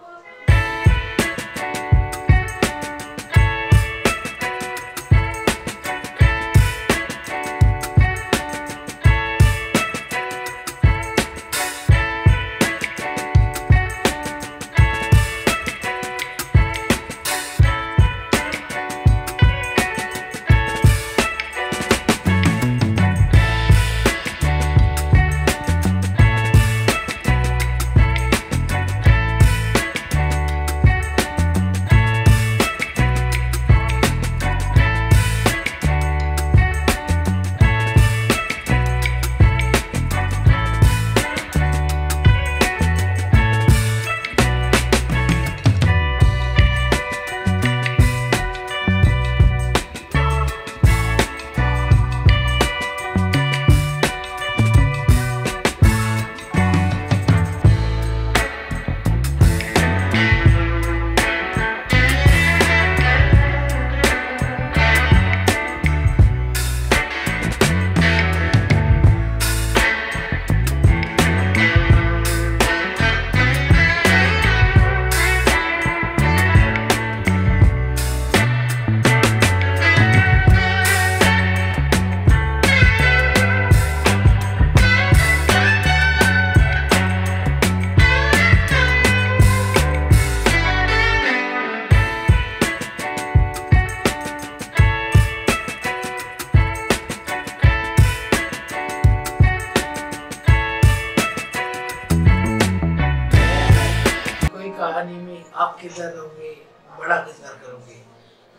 किरदार करोगे, बड़ा किरदार करोगे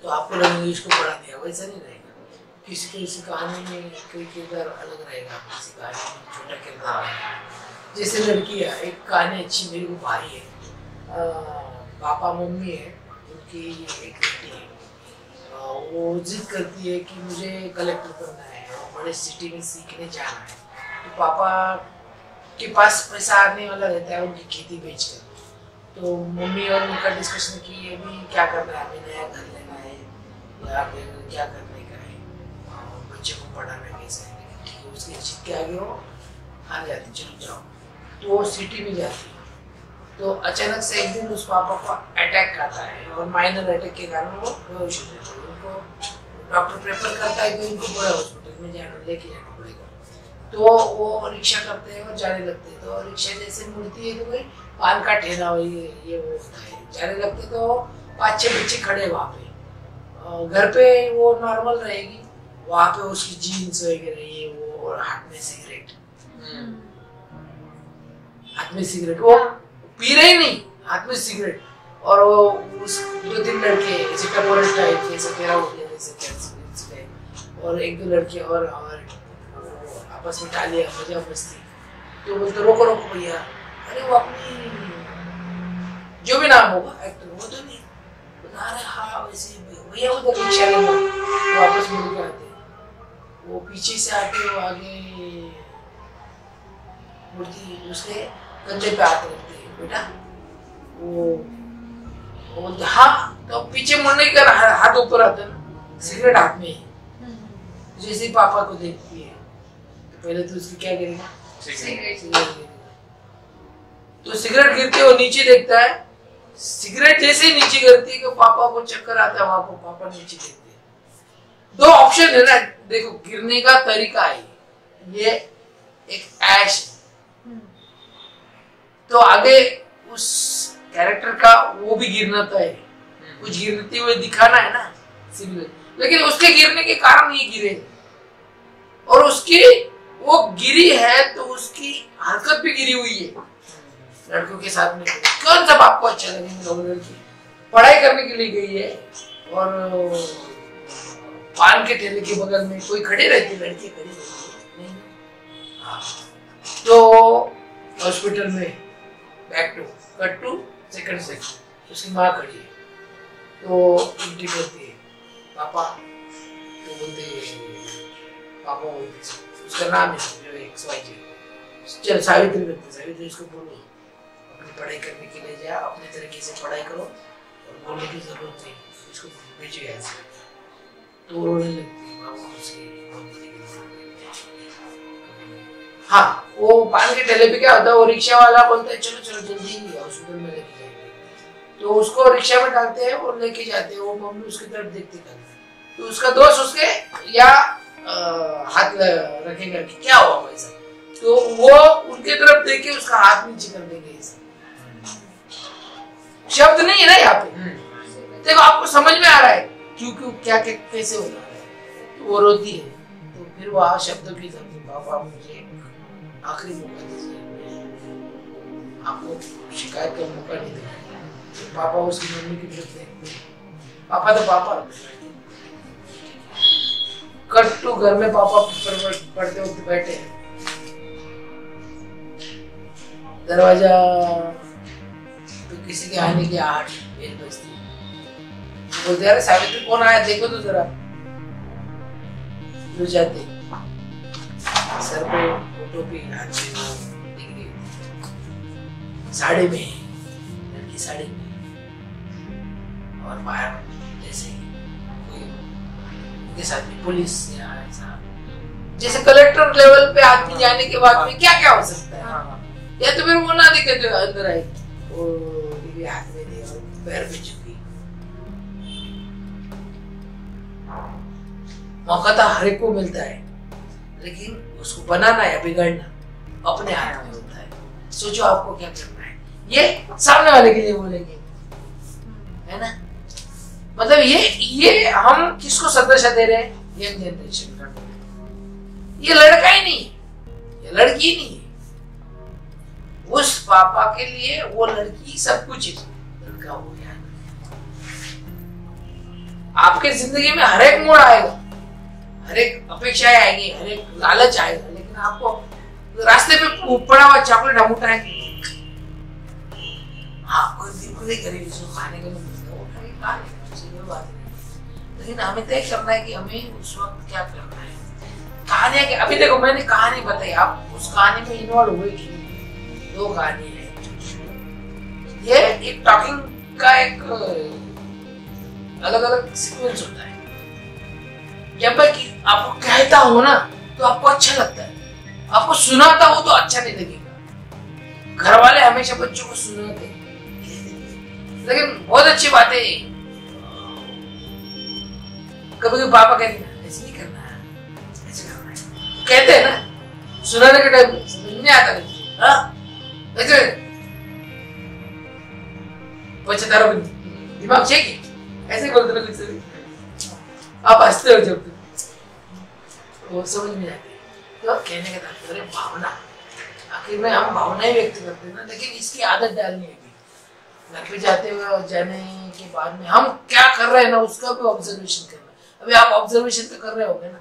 तो आपको लगेगा इसको बड़ा दिया, वैसा नहीं रहेगा। किसी किसी कहानी में कोई किरदार अलग रहेगा, किसी कहानी में छोटा किरदार रहेगा। जैसे लड़की है, एक कहानी अच्छी, मेरे को भाई है, पापा मम्मी है, उनकी एक बेटी है, वो जिद करती है कि मुझे कलेक्टर बनना है और बड़े सिटी में सीखने जाना है। तो पापा के पास पैसा आने वाला रहता है उनकी खेती बेचकर। तो मम्मी और उनका डिस्कशन की अभी क्या करना है, अभी नया घर लेना है या फिर क्या करने का है, बच्चे को पढ़ाना कैसे है। ठीक है, उसके जिद के आगे वो हार जाती, चलो जाओ। तो वो सिटी में जाती है। तो अचानक से एक दिन उस पापा को अटैक आता है और माइनर अटैक के कारण वो बेहोश हो जाते हैं। उनको डॉक्टर प्रेफर करता है कि उनको बड़े हॉस्पिटल में लेके जाना पड़ेगा। तो वो रिक्शा करते हैं और जाने लगते हैं। तो रिक्शा जैसे मुड़ती है तो कोई पान का ठेला हो ये वो होता है, जाने लगते तो 5-6 बच्चे खड़े वहाँ पे। घर पे वो नॉर्मल रहेगी, वहाँ पे उसकी जीन्स वगैरह ये वो, और हाथ में सिगरेट, वो पी रहे नहीं, हाथ में सिगरेट। और वो उस 2-3 लड़के ऐसे टपोरस टाइप जैसे तेरा हो गया जैसे, और 1-2 लड़के और आपस में टालियां मजा मस्ती। तो बोलते रोको रोको भैया, अरे वो अपनी जो भी नाम होगा एक्टर वो तो नहीं बता रहे, हाँ वैसे भैया उधर रिक्शा लेना। वो वापस मुड़ के आते, वो पीछे से आके वो आगे मुड़ती, उसके कंधे पे हाथ रखते हैं, बेटा वो हाँ। तो पीछे मुड़ने का हाथ ऊपर आता ना, सिगरेट हाथ में है। जैसे पापा को देखती है तो पहले तो उसकी क्या करेगा, सिगरेट। तो सिगरेट गिरती है, वो नीचे देखता है, सिगरेट जैसे ही नीचे गिरती है कि पापा को चक्कर आता है, वहां पर पापा नीचे देखते हैं। 2 ऑप्शन है ना, देखो गिरने का तरीका है, ये एक ऐश, तो आगे उस कैरेक्टर का वो भी गिरना तो है, कुछ गिरते हुए दिखाना है ना सिगरेट, लेकिन उसके गिरने के कारण ये गिरे और उसकी वो गिरी है तो उसकी हरकत भी गिरी हुई है। लड़कों के साथ में कौन सा आपको अच्छा लगे, लड़की पढ़ाई करने के लिए गई है और पान के ठेले के बगल में कोई खड़े रहती, लड़की खड़ी रहती नहीं। हाँ, तो हॉस्पिटल में कट टू सेकंड सेक्शन, उसकी माँ खड़ी है, तो एंट्री करती है, पापा, तो बोलते पापा बोलते, उसका नाम है जो XYZ, चल सावित्री करते, सावित्री इसको बोलो अपनी पढ़ाई करने के लिए जा, अपने तरीके से पढ़ाई करो और बोलने की जरूरत नहीं, इसको भेजो यहाँ से। तो रोने लगती है, पापा उसकी हाँ, वो पान के ठेले पे क्या होता है, वो रिक्शा वाला बोलता है चलो चलो जल्दी हॉस्पिटल में लेके जाएंगे। तो उसको रिक्शा में डालते हैं और लेके जाते हैं, वो मम्मी उसकी तरफ देखती करती, तो उसका दोस्त उसके या हाथ रखेगा कि क्या हुआ वैसा, तो वो उनके तरफ देख के उसका हाथ नीचे कर देंगे। शब्द नहीं है ना यहाँ पे, देखो आपको समझ में आ रहा है क्यों क्यों क्या कैसे होता है। तो वो रोती है, तो फिर वो शब्दों की जरूरत, पापा मुझे आखिरी मौका दीजिए, आपको शिकायत का मौका नहीं देगा। तो पापा उसकी मम्मी की तरफ देखते, पापा तो पापा। कट टू घर में पापा पढ़ते वक्त बैठे हैं, दरवाजा तो किसी के आने की आहट बजती, बोलते अरे सावित्री कौन आया देखो तो जरा। तो जाते, सर पे टोपी, हाथ में डिग्री, साड़ी में, लड़की साड़ी में, और बाहर जैसे कोई उनके साथ में पुलिस या ऐसा, जैसे कलेक्टर लेवल पे आदमी जाने के बाद में क्या क्या हो सकता है। या तो फिर वो ना दिखे तो अंदर आई, वो डिग्री हाथ में दी और पैर पे चुकी। मौका तो हर एक को मिलता है, लेकिन उसको बनाना या बिगाड़ना अपने हाथ में होता है। सोचो आपको क्या करना है, ये सामने वाले के लिए बोलेंगे, है ना। मतलब ये हम किसको संदेशा दे रहे हैं, यंग जनरेशन का। ये लड़का ही नहीं, ये लड़की ही नहीं है। उस पापा के लिए वो लड़की सब कुछ है, लड़का हो या आपके जिंदगी में हर एक मोड़ आएगा, हर एक अपेक्षाएं आएगी, हर एक लालच आएगा, लेकिन आपको रास्ते पे पड़ा हुआ चॉकलेट हम उठाएंगे। हाँ, कोई बिल्कुल नहीं करेगी, उसको खाने के लिए बात नहीं, लेकिन हमें तय करना है कि हमें उस वक्त क्या करना है। कहानियां क्या, अभी देखो मैंने कहानी बताई, आप उस कहानी में इन्वॉल्व हुए कि 2 कहानी है। ये एक टॉकिंग का एक अलग अलग सीक्वेंस होता है। जब मैं आपको कहता हूं ना तो आपको अच्छा लगता है, आपको सुनाता हूं तो अच्छा नहीं लगेगा। घर वाले हमेशा बच्चों को सुनाते, लेकिन बहुत अच्छी बात है। कभी कभी पापा कहते हैं ऐसे नहीं करना है, ऐसे करना है, कहते हैं ना, सुनाने के टाइम समझ नहीं आता नहीं। हाँ ऐसे बच्चे तारा दिमाग चाहिए ऐसे बोलते ना कुछ भी, आप हंसते हो जब वो समझ में आती है। तो कहने का तात्पर्य भावना, आखिर में हम भावनाएं व्यक्त करते हैं ना, लेकिन इसकी आदत डालनी है। घर पे जाते हुए जाने के बाद में हम क्या कर रहे हैं ना उसका भी ऑब्जर्वेशन करना। अभी आप ऑब्जर्वेशन तो कर रहे होंगे ना,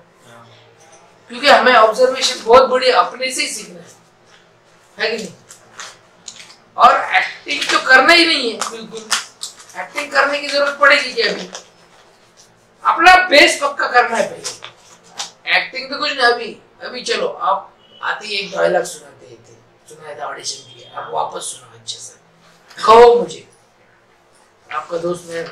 क्योंकि हमें ऑब्जर्वेशन बहुत बड़ी अपने से ही सीखना है कि नहीं। और एक्टिंग तो करना ही नहीं है, बिल्कुल एक्टिंग करने की जरूरत पड़ेगी क्या? अभी अपना बेस पक्का करना है पहले। एक्टिंग तो कुछ नहीं, अभी चलो आप आते ही एक डायलॉग सुनाया था ऑडिशन किया, आप वापस सुनो अच्छे से, कहो मुझे, आपका दोस्त मैं